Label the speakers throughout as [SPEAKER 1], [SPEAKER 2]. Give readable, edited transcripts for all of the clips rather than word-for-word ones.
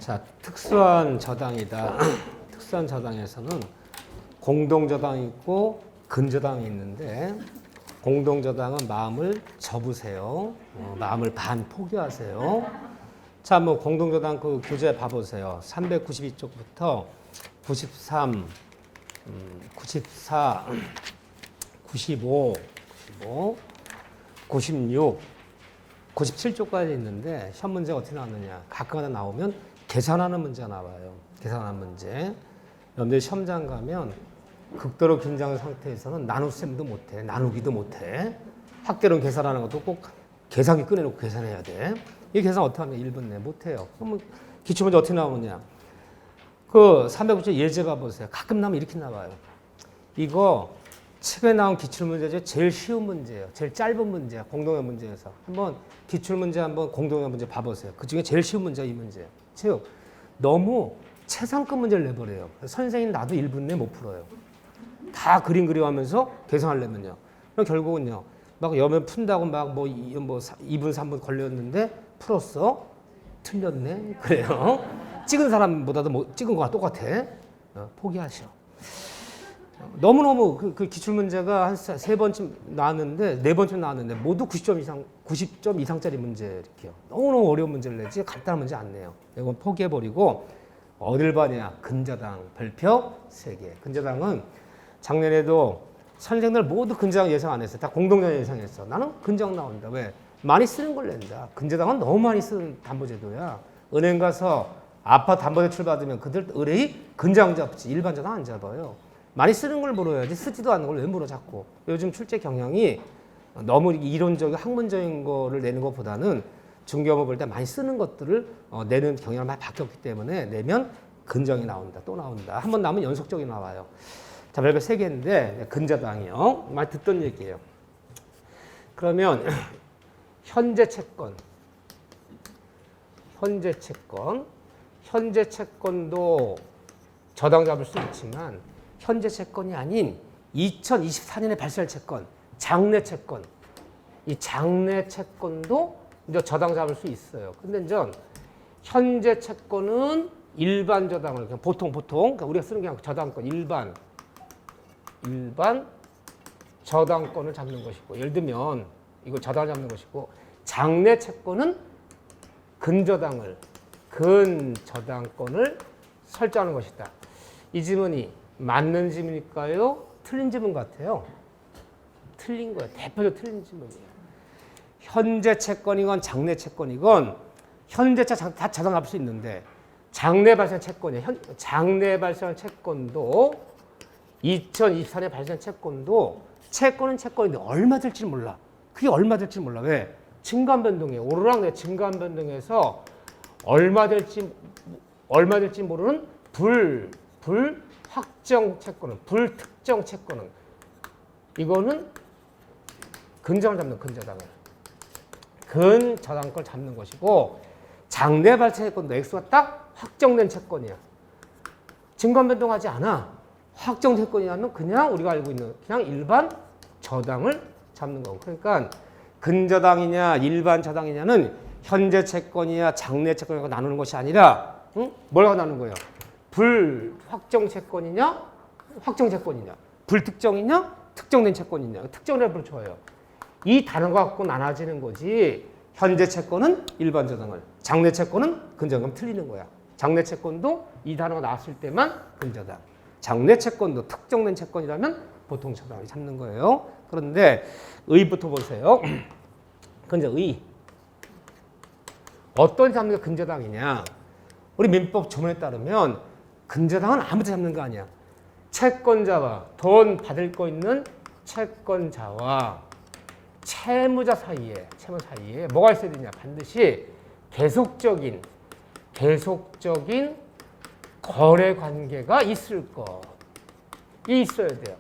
[SPEAKER 1] 자, 특수한 저당이다. 특수한 저당에서는 공동저당이 있고 근저당이 있는데 공동저당은 마음을 접으세요. 마음을 반 포기하세요. 자, 뭐 공동저당 그 교재 봐보세요. 392쪽부터 93, 94, 95, 96, 97쪽까지 있는데 시험 문제가 어떻게 나왔느냐. 가끔가다 나오면 계산하는 문제가 나와요. 계산하는 문제. 여러분들 시험장 가면 극도로 긴장 상태에서는 나눗셈도 못해. 나누기도 못해. 학교는 계산하는 것도 꼭 계산기 꺼내놓고 계산해야 돼. 이 계산 어떻게 하면 1분 내 못해요. 그러면 기출문제 어떻게 나오느냐. 그 390쪽 예제 봐보세요. 가끔 나오면 이렇게 나와요. 이거 책에 나온 기출문제 중에 제일 쉬운 문제예요. 제일 짧은 문제야. 공동의 문제에서. 한번 기출문제 한번 공동의 문제 봐보세요. 그 중에 제일 쉬운 문제가 이 문제예요. 체육. 너무 최상급 문제를 내버려요. 선생님 나도 1분 내 못 풀어요. 다 그림 그려하면서 계산하려면요. 그럼 결국은요. 막 여면 푼다고 막 뭐 2분 3분 걸렸는데 풀었어? 틀렸네. 그래요. 찍은 사람보다도 찍은 거랑 똑같아. 포기하셔. 너무너무 그 기출문제가 한 3번쯤 나왔는데 4번쯤 나왔는데 모두 90점 이상짜리 문제 이렇게요. 너무너무 어려운 문제를 내지 간단한 문제 안 내요. 이건 포기해버리고 어딜 봐냐. 근저당 별표 3개. 근저당은 작년에도 선생님들 모두 근저당 예상 안 했어요. 다 공동저당 예상했어. 나는 근저당 나온다. 왜? 많이 쓰는 걸 낸다. 근저당은 너무 많이 쓰는 담보제도야. 은행 가서 아파트 담보대출 받으면 그들 의뢰이 근저당 잡지 일반 저당 안 잡아요. 많이 쓰는 걸 물어야지 쓰지도 않는 걸 왜 물어 자꾸. 요즘 출제 경향이 너무 이론적이고 학문적인 거를 내는 것보다는 중개업을 볼 때 많이 쓰는 것들을 내는 경향이 많이 바뀌었기 때문에 내면 근정이 나온다. 또 나온다. 한 번 나오면 연속적이 나와요. 자, 별거 3개인데 근저당이요. 많이 듣던 얘기예요. 그러면 현재 채권도 저당 잡을 수 있지만 현재 채권이 아닌 2024년에 발생할 채권, 장래 채권. 이 장래 채권도 이제 저당 잡을 수 있어요. 근데 이제 현재 채권은 일반 저당을 그냥 보통 그러니까 우리가 쓰는 게 그냥 저당권 일반 저당권을 잡는 것이고 예를 들면 이거 저당을 잡는 것이고 장래 채권은 근저당권을 설정하는 것이다. 이 지문이 맞는 지문일까요? 틀린 지문 같아요. 틀린 거예요. 대표적으로 틀린 지문이에요. 현재 채권이건 장래 채권이건 현재차 다 저당 잡을 수 있는데 장래 발생 채권이에요. 장래 발생한 채권도 2024년에 발생한 채권은 채권인데 얼마 될지 몰라. 그게 얼마 될지 몰라. 왜? 증감 변동이에요. 오르락내 증감 변동에서 얼마 될지 모르는 불확정 채권은 불특정 채권은 이거는 근저당을 잡는 근저당권을 잡는 것이고 장래 발생 채권도 액수가 딱 확정된 채권이야. 증감 변동하지 않아. 확정 채권이라면 그냥 우리가 알고 있는 그냥 일반 저당을 잡는 거고. 그러니까 근저당이냐 일반 저당이냐는 현재 채권이냐 장래 채권이냐 나누는 것이 아니라 뭘 나누는 거예요? 불확정 채권이냐 확정 채권이냐 불특정이냐 특정된 채권이냐 특정을 붙여요. 이 단어가 갖고 나눠지는 거지. 현재 채권은 일반 저당을 장래 채권은 근저당. 틀리는 거야. 장래 채권도 이 단어가 나왔을 때만 근저당. 장래 채권도 특정된 채권이라면 보통 저당을 잡는 거예요. 그런데 의부터 보세요. 근데 의 어떤 잡는 게 근저당이냐? 우리 민법 조문에 따르면 근저당은 아무도 잡는 거 아니야. 채권자와 돈 받을 거 있는 채권자와 채무자 사이에 뭐가 있어야 되냐? 반드시 계속적인 거래 관계가 있을 것. 이 있어야 돼요.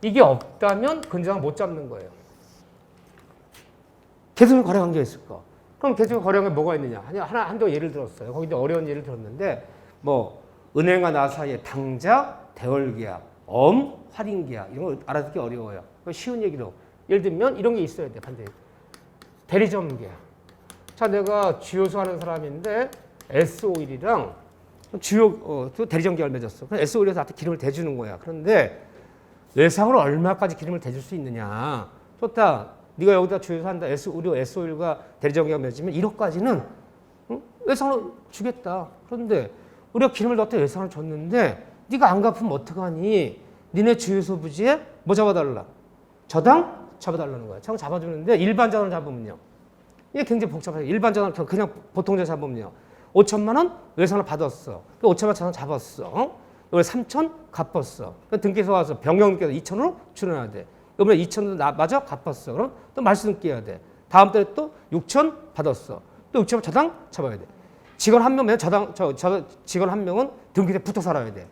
[SPEAKER 1] 이게 없다면 근저당 못 잡는 거예요. 계속 거래 관계가 있을 거. 그럼 계속 거래 관계 뭐가 있느냐? 한도 예를 들었어요. 거기도 어려운 예를 들었는데 뭐 은행과 나 사이에 당좌, 대월계약, 할인계약 이런 거 알아듣기 어려워요. 쉬운 얘기로 예를 들면 이런 게 있어야 돼. 반드시 대리점 계약. 자, 내가 주유소 하는 사람인데 S-오일이랑 주요 또 대리전기를 맺었어. 그래서 S-오일에서 나한테 기름을 대주는 거야. 그런데 외상으로 얼마까지 기름을 대줄 수 있느냐. 좋다. 네가 여기다 주유소 한다. 우리 S-오일과 대리전기가 맺으면 1억까지는 외상으로 주겠다. 그런데 우리가 기름을 넣었다 외상을 줬는데 네가 안 갚으면 어떡하니? 니네 주유소 부지에 뭐 잡아달라? 저당 잡아달라는 거야. 저당 잡아주는데 일반 저당을 잡으면요. 이게 굉장히 복잡해요. 일반 저당 그냥 보통 저당 잡으면요. 5천만 원 외상을 받았어. 5천만 원 저당 잡았어. 이걸 3천 갚았어. 등기소 와서 병역님께서 2천으로 출연해야 돼. 이번에 2천도 맞아? 갚았어. 그럼 또 말씀 끼야 돼. 다음 달에 또 6천 받았어. 또 6천 저당 잡아야 돼. 직원 한 명은 직원 한 명은 등기소에 붙어 살아야 돼.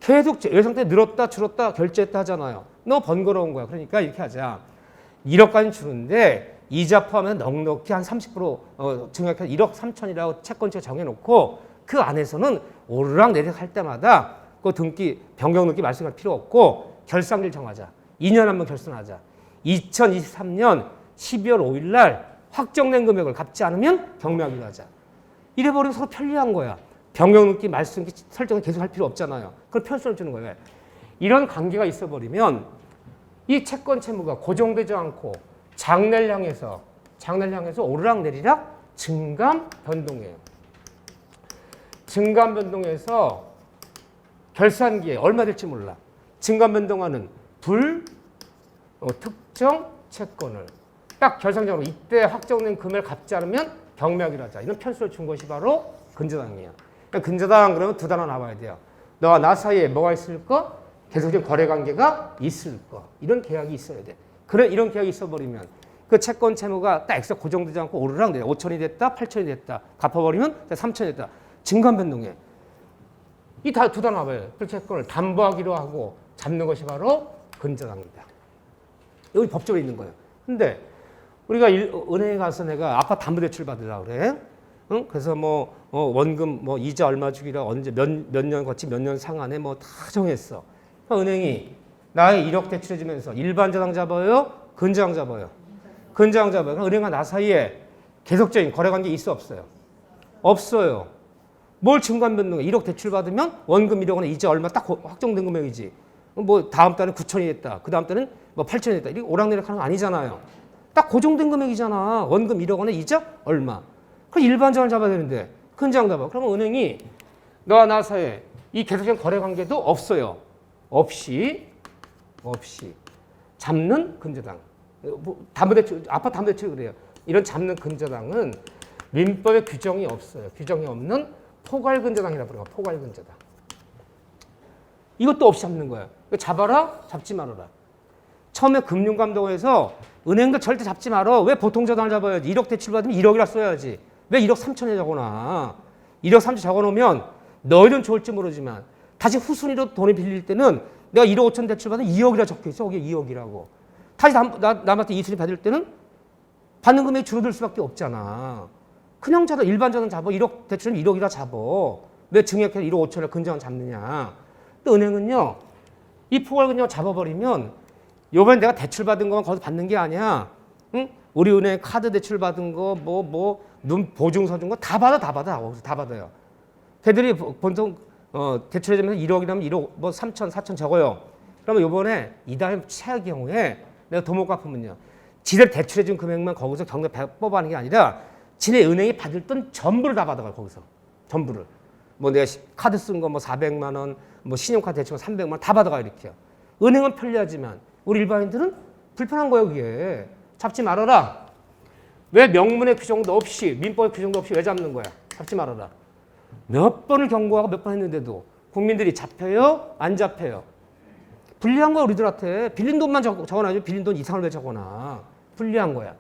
[SPEAKER 1] 계속 외상 때 늘었다 줄었다 결제했다 하잖아요. 너무 번거로운 거야. 그러니까 이렇게 하자. 1억까지 주는데 이자 포함해서 넉넉히 한 30% 증액해서 1억 3천이라고 채권책 정해놓고 그 안에서는 오르락 내리락 할 때마다 그 등기 변경 등기 말씀할 필요 없고 결산일 정하자. 2년에 한 번 결산하자. 2023년 12월 5일 날 확정된 금액을 갚지 않으면 경매하기로 하자. 이래버리면 서로 편리한 거야. 변경 등기 말씀 설정을 계속 할 필요 없잖아요. 그걸 편수를 주는 거예요. 이런 관계가 있어버리면 이 채권 채무가 고정되지 않고 장래를 향해서 오르락 내리락 증감 변동해요. 증감 변동해서 결산기에 얼마 될지 몰라. 증감 변동하는 특정 채권을 딱 결산적으로 이때 확정된 금액을 갚지 않으면 경매하기로 하자. 이런 편수를 준 것이 바로 근저당이에요. 그러니까 근저당 그러면 두 단어 나와야 돼요. 너와 나 사이에 뭐가 있을 거? 계속적인 거래 관계가 있을 거. 이런 계약이 있어야 돼. 그래 이런 계약이 있어버리면 그 채권 채무가 딱 X가 고정되지 않고 오르락 내려 5천이 됐다, 8천이 됐다. 갚아버리면 3천이 됐다. 증감 변동해. 이 다 두 단어 나와요. 그 채권을 담보하기로 하고 잡는 것이 바로 근저당입니다. 여기 법적으로 있는 거예요. 근데 우리가 은행에 가서 내가 아파트 담보대출 받으려고 그래. 응? 그래서 뭐 원금 뭐 이자 얼마 주기라 언제 몇 년 거치 몇 년 상한에 뭐 다 정했어. 은행이 나의 1억 대출해주면서 일반 저당 잡아요? 근저당 잡아요? 근저당 잡아요. 그럼 은행과 나 사이에 계속적인 거래관계 있어 없어요? 없어요. 뭘 증감 변동해? 1억 대출 받으면 원금 1억 원에 이자 얼마 딱 확정된 금액이지. 뭐 다음 달은 9천이 됐다. 그 다음 달은 뭐 8천이 됐다. 이게 오락내락하는 거 아니잖아요. 딱 고정된 금액이잖아. 원금 1억 원에 이자 얼마. 그럼 일반 저당을 잡아야 되는데 근저당 잡아. 그러면 은행이 너와 나 사이에 이 계속적인 거래관계도 없어요. 없이 잡는 근저당. 담보대출, 아파트 담보대출 그래요. 이런 잡는 근저당은 민법에 규정이 없어요. 규정이 없는 포괄근저당이라고 그래요. 포괄근저당. 이것도 없이 잡는 거야. 잡아라, 잡지 말아라. 처음에 금융감독원에서 은행도 절대 잡지 말아. 왜 보통저당을 잡아야지? 1억 대출 받으면 1억이라 써야지. 왜 1억 3천에 적어놔? 1억 3천 적어놓으면 너희는 좋을지 모르지만 다시 후순위로 돈을 빌릴 때는 내가 1억 5천 대출 받으면 2억이라 적혀있어. 거기에 2억이라고. 다시 남한테 2순위 받을 때는 받는 금액이 줄어들 수밖에 없잖아. 그냥 일반 저당 잡아. 1억 대출은 1억이라 잡아. 왜 증액해서 1억 5천을 근저당 잡느냐. 또 은행은요. 이 포괄근저당 잡아버리면 요번에 내가 대출 받은 것만 거기서 받는 게 아니야. 응? 우리 은행 카드 대출 받은 거, 눈 보증서 준 거 다 받아. 거기서 다 받아요. 걔들이 보통 대출해주면 1억이라면 1억, 3천, 4천 적어요. 그러면 요번에 이달 최악의 경우에 내가 돈 못 갚으면요. 지들 대출해준 금액만 거기서 경매 뽑아하는 게 아니라 지네 은행이 받을 돈 전부를 다 받아가요. 거기서. 전부를. 뭐 내가 카드 쓴 거 400만 원, 신용카드 대출 300만 원 다 받아가요. 이렇게요. 은행은 편리하지만 우리 일반인들은 불편한 거예요. 그게. 잡지 말아라. 왜 명문의 규정도 없이 민법의 규정도 없이 왜 잡는 거야? 잡지 말아라. 몇 번을 경고하고 몇 번 했는데도 국민들이 잡혀요? 안 잡혀요? 불리한 거야 우리들한테. 빌린 돈만 적어놔야지. 빌린 돈 이상을 왜 적어놔. 불리한 거야.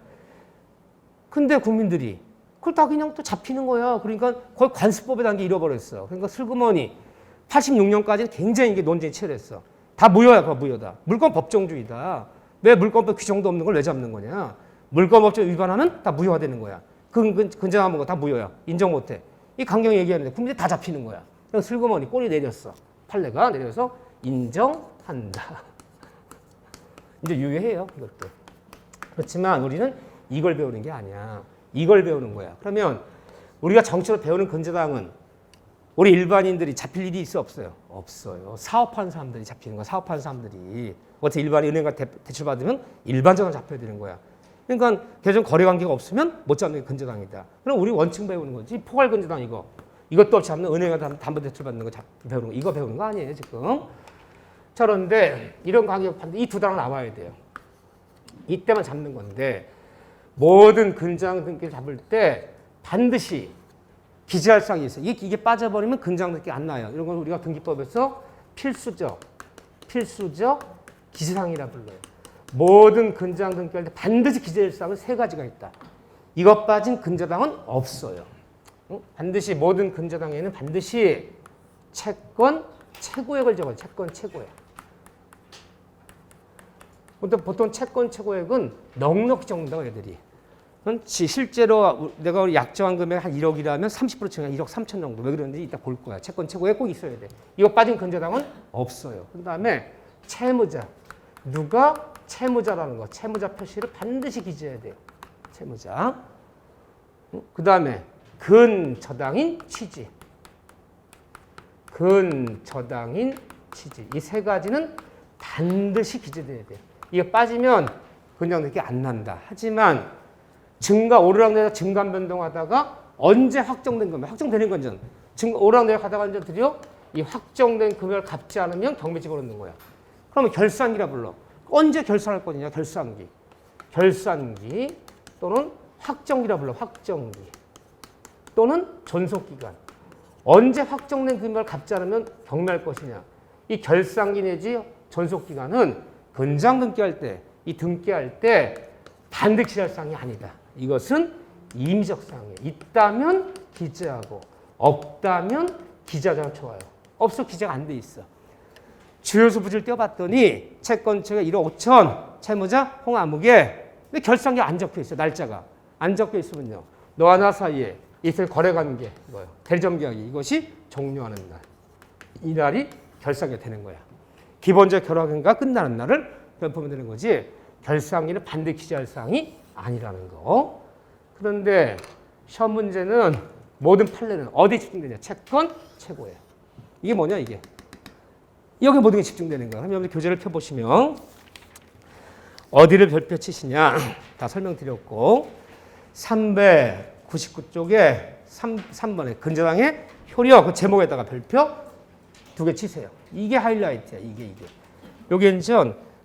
[SPEAKER 1] 근데 국민들이 그걸 다 그냥 또 잡히는 거야. 그러니까 거의 관습법에 단계 잃어버렸어. 그러니까 슬그머니 86년까지는 굉장히 이게 논쟁이 치열했어. 다 무효야. 그거 무효다. 물권 법정주의다. 왜 물권법 규정도 없는 걸 왜 잡는 거냐. 물권법정 위반하면 다 무효화되는 거야. 근저당 거 다 무효야. 인정 못해. 이 강경 얘기하는데 국민들이 다 잡히는 거야. 그래서 슬그머니 꼬리 내렸어. 판례가 내려서 인정한다. 이제 유효해요. 이것도. 그렇지만 우리는 이걸 배우는 게 아니야. 이걸 배우는 거야. 그러면 우리가 정치로 배우는 근저당은 우리 일반인들이 잡힐 일이 있어 없어요? 없어요. 사업하는 사람들이 잡히는 거야. 사업하는 사람들이. 어떻게 일반인 은행가 대출 받으면 일반적으로 잡혀야 되는 거야. 그러니까 계정 거래 관계가 없으면 못 잡는 게 근저당이다. 그럼 우리 원칙 배우는 거지. 포괄 근저당 이거. 이것도 없이 잡는 은행가 담보대출 받는 거 배우는 거. 이거 배우는 거 아니에요 지금. 자, 그런데 이런 관계가 반드시 이 두 단어가 나와야 돼요. 이때만 잡는 건데 모든 근저당 등기를 잡을 때 반드시 기재할 사항이 있어요. 이게 빠져버리면 근저당 등기 안 나요. 이런 건 우리가 등기법에서 필수적 기재사항이라 불러요. 모든 근저당 등기할 때 반드시 기재할 사항은 세 가지가 있다. 이것 빠진 근저당은 없어요. 반드시 모든 근저당에는 반드시 채권 최고액을 적어요. 채권 최고액. 보통 채권 최고액은 넉넉히 적는다고 애들이. 실제로 내가 우리 약정한 금액 한 1억이라면 30% 증가 1억 3천 정도. 왜 그러는지 이따 볼 거야. 채권 최고액 꼭 있어야 돼. 이거 빠진 근저당은 없어요. 그 다음에 채무자. 누가 채무자라는 거. 채무자 표시를 반드시 기재해야 돼요. 채무자. 그 다음에 근저당인 취지. 근저당인 취지. 이 세 가지는 반드시 기재돼야 돼요. 이게 빠지면 근저당 등기 안 난다. 하지만 증가 오르락내리락 증감 변동하다가 언제 확정된 금액, 확정되는 건전 오르락내리락 하다가 이제 드디어 이 확정된 금액을 갚지 않으면 경매직을 얻는 거야. 그러면 결산기라 불러. 언제 결산할 거냐? 결산기 또는 확정기라 불러. 확정기 또는 존속기간. 언제 확정된 금액을 갚지 않으면 경매할 것이냐? 이 결산기 내지 존속기간은 근저당 등기할 때, 이 등기할 때 반드시 기재할 사항이 아니다. 이것은 임의적 사항이에요. 있다면 기재하고 없다면 기재하자가 좋아요. 없어 기재가 안 돼 있어. 주요소 부지를 떼어봤더니 채권 최고 1억 5천, 채무자 홍아무개. 근데 결산기 안 적혀 있어. 날짜가 안 적혀 있으면요. 너와 나 사이에 있을 거래관계 이거요. 대리점계약이 이것이 종료하는 날. 이 날이 결산기가 되는 거야. 기본적 결합인가 끝나는 날을 보면 되는 거지. 결산기는 반드시 기재할 사항이 아니라는 거. 그런데 시험 문제는 모든 판례는 어디에 집중되냐? 채권 최고예요. 이게 뭐냐 이게. 여기 모든 게 집중되는 거야. 그럼 여러분들 교재를 펴보시면 어디를 별표 치시냐. 다 설명드렸고 399쪽에 3번에 근저당의 효력 그 제목에다가 별표 2개 치세요. 이게 하이라이트야. 이게. 여기는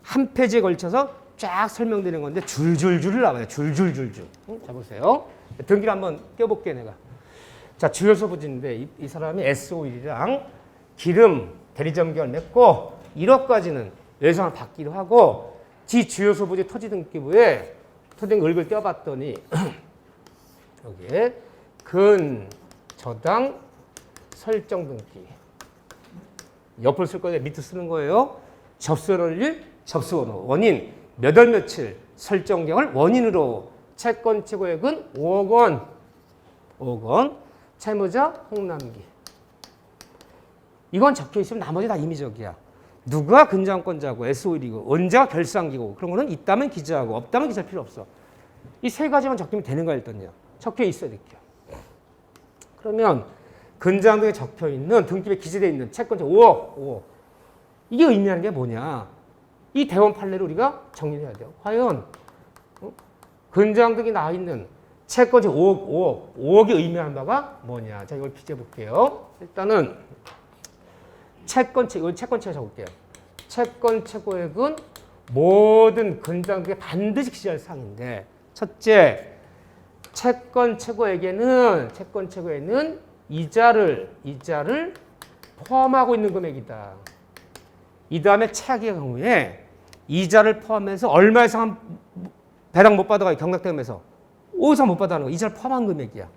[SPEAKER 1] 한 페이지에 걸쳐서 쫙 설명드리는 건데 줄줄줄 나와요. 줄줄줄줄. 자 보세요. 등기를 한번 띄워볼게요 내가. 자 주요소 부지인데 이 사람이 SO일이랑 기름 대리점계약을 맺고 1억까지는 예상을 받기로 하고 지 주요소 부지 토지 등기부에 토지 등기 을을 띄워봤더니 여기에 근저당 설정 등기 옆을 쓸 거예요. 밑을 쓰는 거예요. 접수일 접수번호 원인 몇 월 며칠 설정 경을 원인으로 채권 최고액은 5억 원. 5억 원. 채무자 홍남기. 이건 적혀 있으면 나머지 다 임의적이야. 누가 근저당권자고 SO일이고 언제가 결산기고 그런 거는 있다면 기재하고 없다면 기재할 필요 없어. 이 세 가지만 적히면 되는 거야 일단요. 적혀 있어야 될게요. 그러면 근저당 등에 적혀 있는 등기부에 기재되어 있는 채권자 5억. 이게 의미하는 게 뭐냐? 이 대원 판례를 우리가 정리해야 돼요. 과연 근저당 등이 나와 있는 채권자 5억이 의미하는 바가 뭐냐? 자, 이걸 비춰 볼게요. 일단은 채권 최고 적을게요. 채권 최고액은 모든 근저당 등에 반드시 기재할 사항인데 첫째, 채권 최고액에는 이자를 포함하고 있는 금액이다. 이 다음에 최악의 경우에 이자를 포함해서 얼마 이상 배당 못 받아가요. 경락대금에서 5 이상 못 받아가는 거. 이자를 포함한 금액이야.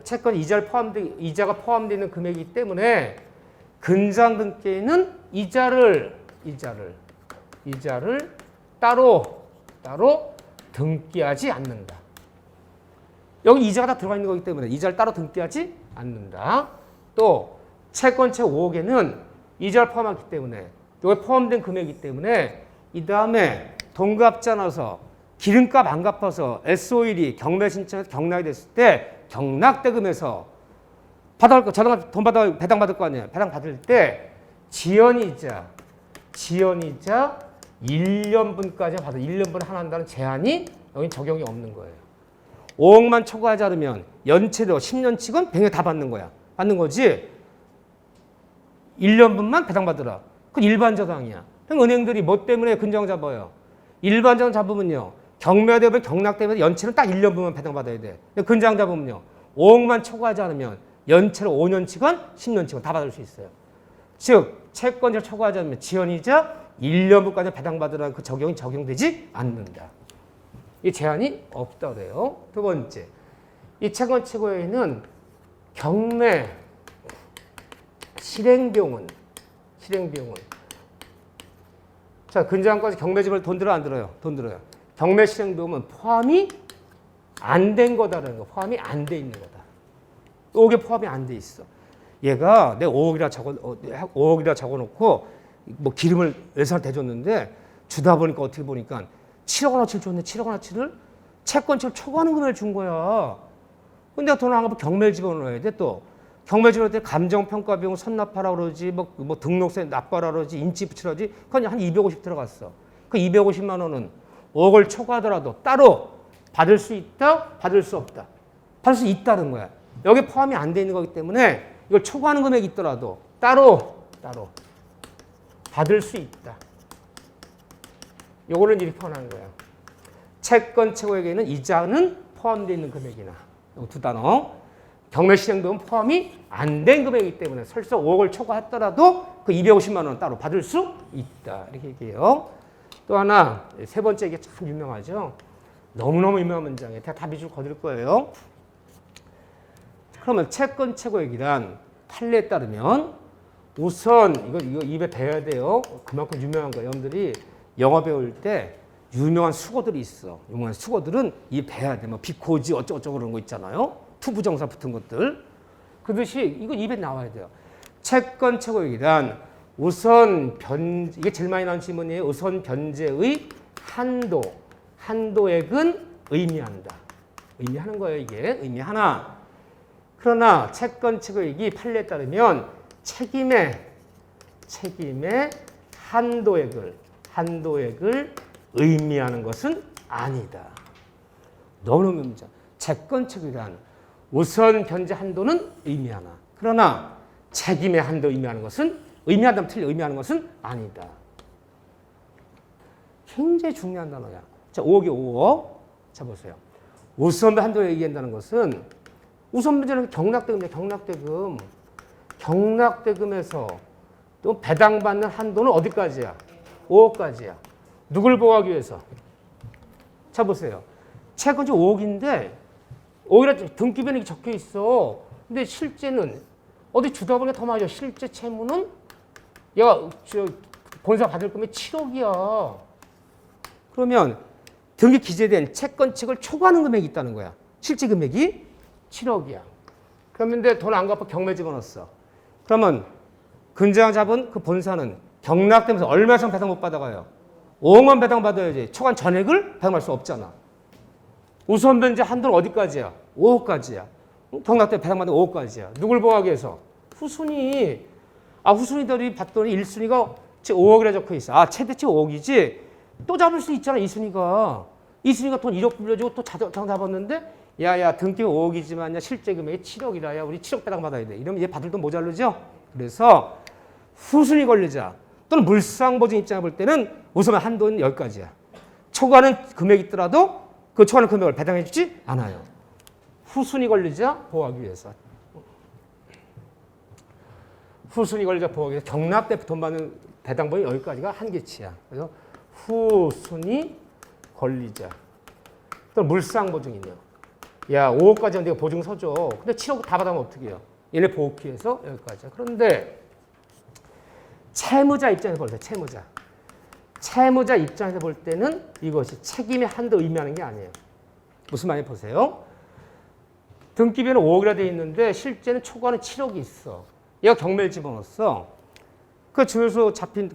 [SPEAKER 1] 채권 이자가 포함되어 있는 금액이기 때문에 근저당 등기에는 이자를 따로 등기하지 않는다. 여기 이자가 다 들어가 있는 거기 때문에 이자를 따로 등기하지 않는다. 또 채권채 5억에는 이자를 포함하기 때문에 여기 포함된 금액이기 때문에 이 다음에 돈 갚지 않아서 기름값 안 갚아서 SO일이 경매 신청해서 경락이 됐을 때 경락대금에서 받아갈 거, 자동차 돈 받아 배당 받을 거 아니에요. 배당 받을 때 지연이자 1년분까지 받아 1년분 하나 한다는 제한이 여기 적용이 없는 거예요. 5억만 초과하지 않으면 연체도 10년치건 100년 다 받는 거야. 받는 거지. 1년분만 배당 받으라. 그건 일반저당이야. 그럼 은행들이 뭐 때문에 근저당 잡아요? 일반저당 잡으면요. 경매되면 경락되면 연체는 딱 1년분만 배당 받아야 돼. 근데 근저당 잡으면요. 5억만 초과하지 않으면 연체로 5년치건 10년치건 다 받을 수 있어요. 즉 채권자를 초과하지 않으면 지연이자 1년분까지 배당받으라는 그 적용이 적용되지 않는다. 이 제한이 없다 그래요. 두 번째, 이 채권 최고에는 경매 실행비용은 자 근저당까지 경매집을 돈 들어 안 들어요? 돈 들어요. 경매 실행비용은 포함이 안 된 거다라는 거. 포함이 안 돼 있는 거다. 5억에 포함이 안 돼 있어. 얘가 내 5억이라 적어놓고 뭐 기름을 예산 대줬는데 주다 보니까 어떻게 보니까 7억 원어치를 줬네. 7억 원어치를 채권치를 초과하는 금액을 준 거야. 근데 내가 돈을 안 갚고 경매를 집어넣어야 돼. 또 경매 집어넣을 때 감정평가 비용 선납하라 그러지 뭐 등록세 납부하라 그러지 인지 붙이라지 그건 한 250 들어갔어. 그 250만 원은 5억을 초과하더라도 따로 받을 수 있다, 받을 수 없다. 받을 수 있다는 거야. 여기 포함이 안 돼 있는 거기 때문에 이걸 초과하는 금액이 있더라도 따로 받을 수 있다. 요거는 이렇게 표현하는 거야. 채권 최고액에는 이자는 포함되어 있는 금액이나 이 두 단어. 경매 실행비용은 포함이 안 된 금액이기 때문에 설사 5억을 초과했더라도 그 250만 원 따로 받을 수 있다. 이렇게 얘기해요. 또 하나 세 번째 이게 참 유명하죠. 너무너무 유명한 문장이에요. 제가 다 밑줄 거둘 거예요. 그러면 채권 최고액이란 판례에 따르면 우선 이거 입에 배워야 돼요. 그만큼 유명한 거예요. 여러분들이 영어 배울 때 유명한 수고들이 있어. 유명한 수고들은 이 배워야 돼. 뭐 비코지 어쩌고저쩌고 그런 거 있잖아요. 투부정사 붙은 것들. 그듯이 이거 입에 나와야 돼요. 채권 최고액이란 이게 제일 많이 나온 질문이에요. 우선 변제의 한도액은 의미한다. 의미하는 거예요. 이게 의미하나. 그러나 채권 최고액이 판례에 따르면 책임의 한도액을 의미하는 것은 아니다. 너무너무 문제. 채권 최고액이란 우선 변제 한도는 의미하나. 그러나 책임의 한도 의미하는 것은 의미한다면 틀려. 의미하는 것은 아니다. 굉장히 중요한 단어야. 자, 5억이 5억. 자, 보세요. 우선 한도를 얘기한다는 것은 우선 문제는 경락대금이죠. 경락대금에서 또 배당받는 한도는 어디까지야? 5억까지야. 누굴 보호하기 위해서? 자, 보세요. 채권자 5억인데 5억이라 등기부에는 적혀 있어. 근데 실제는 어디 주다 보니까 더 많아져. 실제 채무는 얘가 본사 받을 거면 7억이야. 그러면 등기 기재된 채권책을 초과하는 금액이 있다는 거야. 실제 금액이 7억이야. 그런데 돈 안 갚아 경매 집어넣었어. 그러면 근저당 잡은 그 본사는 경락되면서 얼마 이상 배당 못 받아가요? 5억만 배당 받아야지. 초과한 전액을 배당할 수 없잖아. 우선 변제 한도는 어디까지야? 5억까지야. 경락때 배당받는 5억까지야. 누굴 보호하기 위해서? 후순위. 후순위들이 받더니 1순위가 5억이라 적혀 있어. 최대치 5억이지. 또 잡을 수 있잖아, 2순위가. 2순위가 돈 1억 빌려주고 또 자동 잡았는데 야야 등기 5억이지만 실제 금액이 7억이라 야 우리 7억 배당 받아야 돼. 이러면 얘 받을 돈 모자르죠? 그래서 후순위 권리자 또는 물상보증 입장을 볼 때는 우선 한도는 여기까지야. 초과하는 금액이 있더라도 그 초과하는 금액을 배당해 주지 않아요. 후순위 권리자 보호하기 위해서. 후순위 권리자 보호하기 위해서 경락 때 돈 받는 배당범위 여기까지가 한계치야. 그래서 후순위 권리자 또는 물상보증이요. 야 5억까지 내가 보증 서줘. 근데 7억 다 받으면 어떻게 해요? 얘네 보호하기 위해서 여기까지야. 그런데 채무자 입장에서 볼 때 채무자 입장에서 볼 때는 이것이 책임의 한도 의미하는 게 아니에요. 무슨 말인지 보세요. 등기부에는 5억이라 돼 있는데 실제는 초과는 7억이 있어. 얘가 경매를 집어넣었어. 그 주유소 잡힌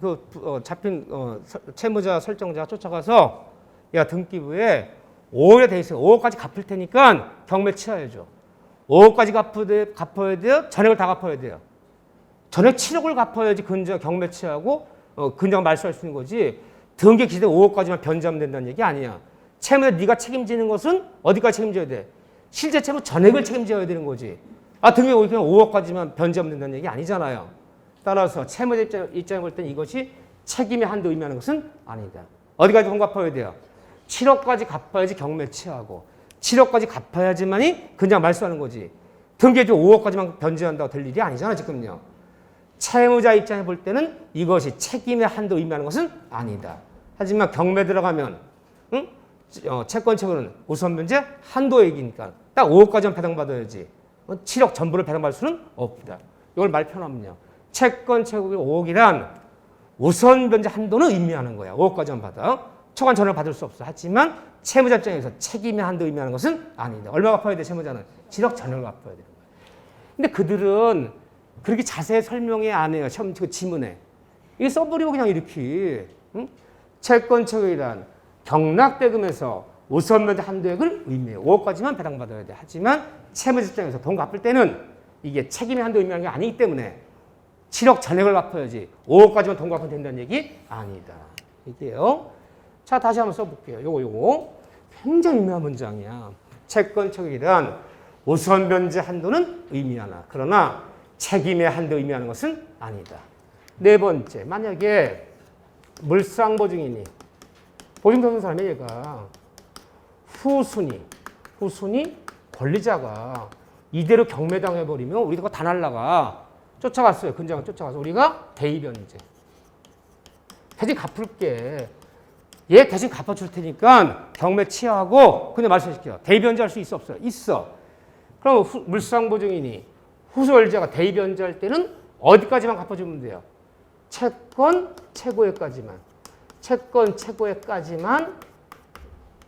[SPEAKER 1] 채무자 설정자 쫓아가서 야 등기부에 5억이라 돼 있어. 5억까지 갚을 테니까 경매 치러야죠. 5억까지 갚아야 돼요? 전액을 다 갚아야 돼요? 전액 7억을 갚아야지 경매치하고 근저당 말소할 수 있는 거지. 등기 기재 5억까지만 변제하면 된다는 얘기 아니야. 채무에 네가 책임지는 것은 어디까지 책임져야 돼? 실제 채무 전액을 책임져야 되는 거지. 등기 그냥 5억까지만 변제하면 된다는 얘기 아니잖아요. 따라서 채무자 입장에 볼 땐 이것이 책임의 한도 의미하는 것은 아니다. 어디까지 돈 갚아야 돼요? 7억까지 갚아야지 경매치하고 7억까지 갚아야지만이 그냥 말소하는 거지. 등기해줘 5억까지만 변제한다고 될 일이 아니잖아 지금요. 채무자 입장에 볼 때는 이것이 책임의 한도 의미하는 것은 아니다. 하지만 경매 들어가면 채권 채무는 우선 변제 한도 얘기니까 딱 5억까지만 배당받아야지 7억 전부를 배당받을 수는 없다. 이걸 말 편하면요. 채권 채무가 5억이란 우선 변제 한도는 의미하는 거야. 5억까지만 받아. 초과 전액을 받을 수 없어. 하지만 채무자 입장에서 책임의 한도 의미하는 것은 아니다. 얼마 갚아야 돼 채무자는? 7억 전액을 갚아야 되는 거야. 근데 그들은 그렇게 자세히 설명이 안 해요. 시험 지문에. 이게 써버리고 그냥 이렇게. 채권 채무이란 경락대금에서 우선 변제 한도액을 의미해요. 5억까지만 배당받아야 돼. 하지만 채무자 입장에서 돈 갚을 때는 이게 책임의 한도 의미하는 게 아니기 때문에 7억 전액을 갚아야지 5억까지만 돈 갚으면 된다는 얘기 아니다. 이게요. 자, 다시 한번 써볼게요. 요거 굉장히 유명한 문장이야. 채권 채무이란 우선 변제 한도는 의미하나 그러나 책임의 한도 의미하는 것은 아니다. 네 번째, 만약에 물상보증인이 보증받는 사람이 얘가 후순위 권리자가 이대로 경매당해버리면 우리가 다 날라가. 쫓아갔어요. 근저당을 쫓아가서 우리가 대의변제. 대신 갚을게. 얘 대신 갚아줄 테니까 경매 취하하고 그냥 말씀시켜. 대의변제할 수 있어 없어요? 있어. 그럼 물상보증인이 후수월자가 대의변제할 때는 어디까지만 갚아주면 돼요? 채권 최고액까지만. 채권 최고액까지만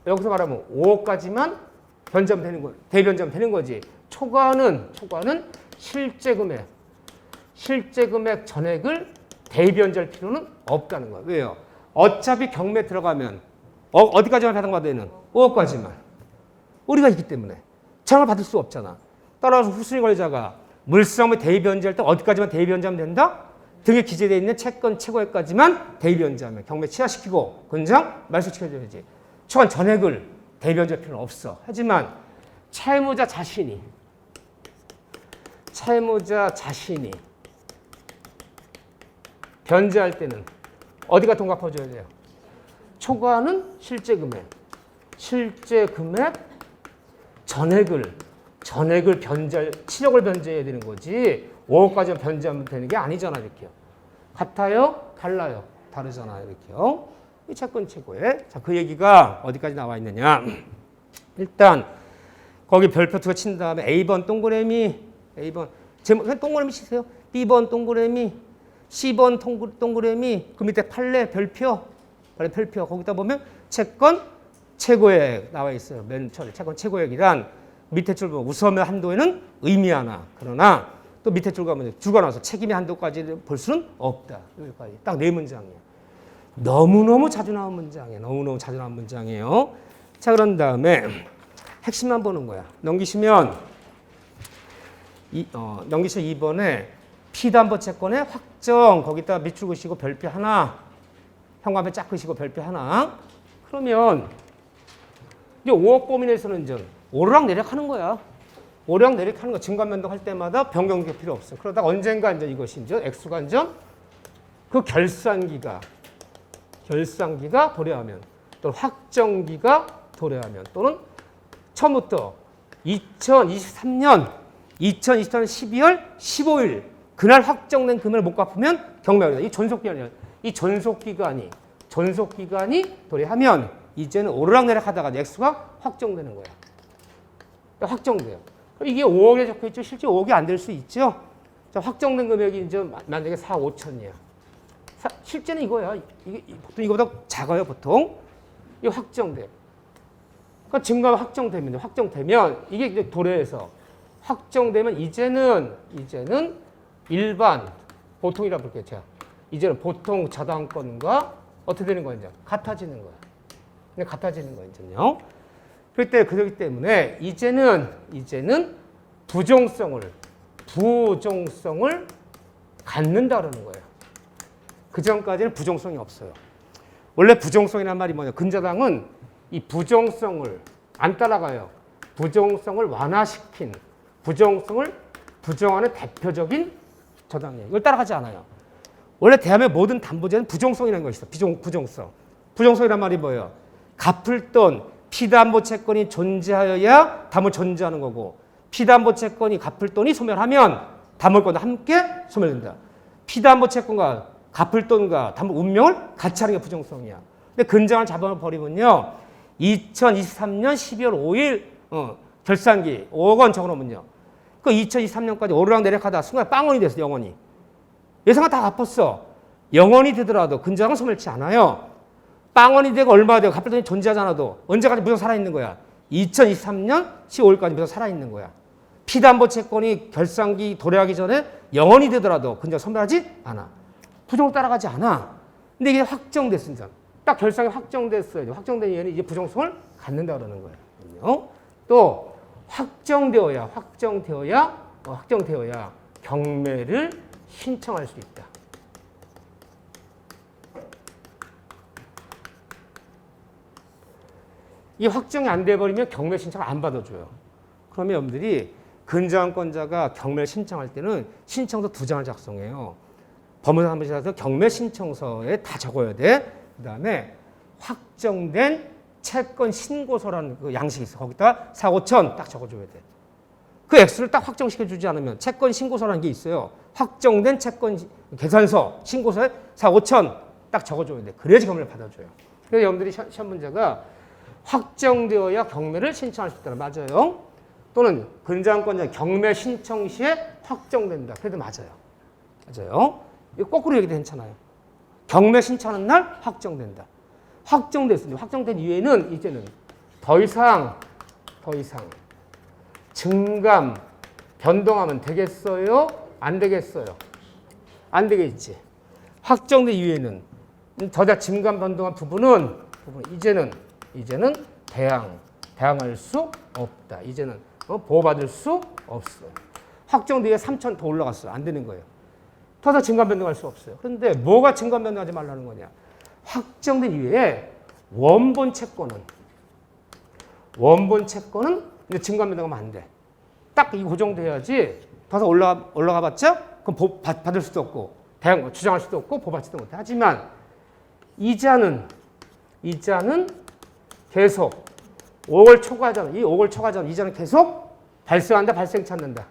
[SPEAKER 1] 여기서 말하면 5억까지만 변제하면 되는 거, 대변제하면 되는 거지. 초과는 실제 금액 전액을 대변제할 필요는 없다는 거예요. 왜요? 어차피 경매 들어가면 어디까지만 배당받아야 되는? 5억까지만. 우리가 있기 때문에 전액을 받을 수 없잖아. 따라서 후순위 권리자가 물상부 대변제할 때 어디까지만 대변제하면 된다? 등에 기재되어 있는 채권 최고액까지만 대변제하면 경매 취하시키고 근저당 말소시켜줘야지. 초과 전액을 대변제할 필요는 없어. 하지만 채무자 자신이 변제할 때는 어디가 돈 갚아줘야 돼요? 초과는 실제 금액 전액을 변제할 7억을 변제해야 되는 거지 5억까지 변제하면 되는 게 아니잖아. 이렇게요. 같아요? 달라요? 다르잖아요. 이렇게요. 이 채권 최고액. 자, 그 얘기가 어디까지 나와 있느냐? 일단 거기 별표 두 개 친 다음에 A번 동그라미, A번 제목 동그라미 치세요. B번 동그라미, C번 동그라미, 그 밑에 판례 별표 거기다 보면 채권 최고액 나와 있어요. 맨 처음에 채권 최고액이란 밑에 줄 보면 우선 한도에는 의미하나 그러나 또 밑에 줄 가면 줄가 나와서 책임의 한도까지 볼 수는 없다. 여기까지 딱 네 문장이에요. 너무너무 자주 나온 문장이에요. 자, 그런 다음에 핵심만 보는 거야. 넘기시면 2번에 피담보 채권의 확정 거기다 밑줄 그시고 별표 하나 현관표 짝 그시고 별표 하나 그러면 이제 5억 범위내에서는 이제 오르락내리락 하는 거야. 오르락내리락 하는 거 증감 변동할 때마다 변경될 필요 없어. 그러다가 언젠가 이제 이것이 이제 액수가 이제 그 결산기가 도래하면 또는 확정기가 도래하면 또는 처음부터 2023년 12월 15일 그날 확정된 금액을 못 갚으면 경매합니다. 이 존속기간이야. 이 존속기간이 도래하면 이제는 오르락내리락 하다가 액수가 확정되는 거야. 확정돼요. 이게 5억에 적혀 있죠. 실제 5억이 안 될 수 있죠. 자, 확정된 금액이 이제 만약에 4억 5천이야. 실제는 이거야. 이게 보통 이거보다 작아요, 보통. 이게 확정돼. 그러니까 증가가 확정되면 이게 이제 도래해서 확정되면 이제는 일반 보통이라 볼게요. 제가 이제는 보통 자당권과 어떻게 되는 거야, 이제 같아지는 거야. 같아지는 거야, 이제요. 그렇기 때문에 이제는 부종성을 갖는다 그러는 거예요. 그 전까지는 부종성이 없어요. 원래 부종성이란 말이 뭐냐? 근저당은 이 부종성을 안 따라가요. 부종성을 완화시킨, 부종성을 부정하는 대표적인 저당이에요. 이걸 따라가지 않아요. 원래 대한민국 모든 담보제는 부종성이라는 것이 있어. 부종성. 부종성이란 말이 뭐예요? 갚을 돈, 피담보 채권이 존재하여야 담을 존재하는 거고, 피담보 채권이 갚을 돈이 소멸하면 담보권도 함께 소멸된다. 피담보 채권과 갚을 돈과 담보 운명을 같이 하는 게 부종성이야. 근데 근저당을 잡아버리면요, 2023년 12월 5일 결산기 5억 원 적어놓으면요, 그 2023년까지 오르락내리락하다 순간 빵원이 됐어. 영원히. 예상은 다 갚았어. 영원이 되더라도 근저당은 소멸치 않아요. 빵원이 되고 얼마 되고 갚을 돈이 존재하지 않아도 언제까지 무조건 살아있는 거야. 2023년 10월까지 무조건 살아있는 거야. 피담보 채권이 결산기 도래하기 전에 영원이 되더라도 근저당 소멸하지 않아. 부종을 따라가지 않아. 근데 이게 확정됐습니다. 딱 결산이 확정됐어요. 확정된 이유는 이제 부종성을 갖는다 그러는 거예요. 또 확정되어야 경매를 신청할 수 있다. 이 확정이 안 돼버리면 경매 신청을 안 받아줘요. 그러면 여러분들이 근저당권자가 경매를 신청할 때는 신청서 2장을 작성해요. 법무사무실에서 경매 신청서에 다 적어야 돼. 그 다음에 확정된 채권 신고서라는 그 양식이 있어. 거기다 4억 5천 딱 적어줘야 돼. 그 액수를 딱 확정시켜주지 않으면 채권 신고서라는 게 있어요. 확정된 채권 계산서 신고서에 4억 5천 딱 적어줘야 돼. 그래야지 경매를 받아줘요. 그래서 여러분들이 시험 문제가 확정되어야 경매를 신청할 수 있다는 맞아요. 또는 근저당권자 경매 신청 시에 확정된다. 그래도 맞아요. 이거 거꾸로 얘기도 괜찮아요. 경매 신청하는 날 확정된다. 확정됐습니다. 확정된 이후에는 이제는 더 이상 증감 변동하면 되겠어요? 안 되겠어요? 안 되겠지. 확정된 이후에는 더 이상 증감 변동한 부분은 이제는 대항할 수 없다. 이제는 보호받을 수 없어. 확정된 이후에 3천 더 올라갔어요. 안 되는 거예요. 더 이상 증감 변동할 수 없어요. 그런데 뭐가 증감 변동하지 말라는 거냐? 확정된 이후에 원본 채권은 이제 증감 변동하면 안 돼. 딱 이 고정돼야지. 더 이상 올라가 봤자 그럼 받을 수도 없고 주장할 수도 없고 보호받지도 못해. 하지만 이자는 계속 5월 초과하잖아. 이 5월 초과하잖아. 이자는 계속 발생한다, 발생찮는다.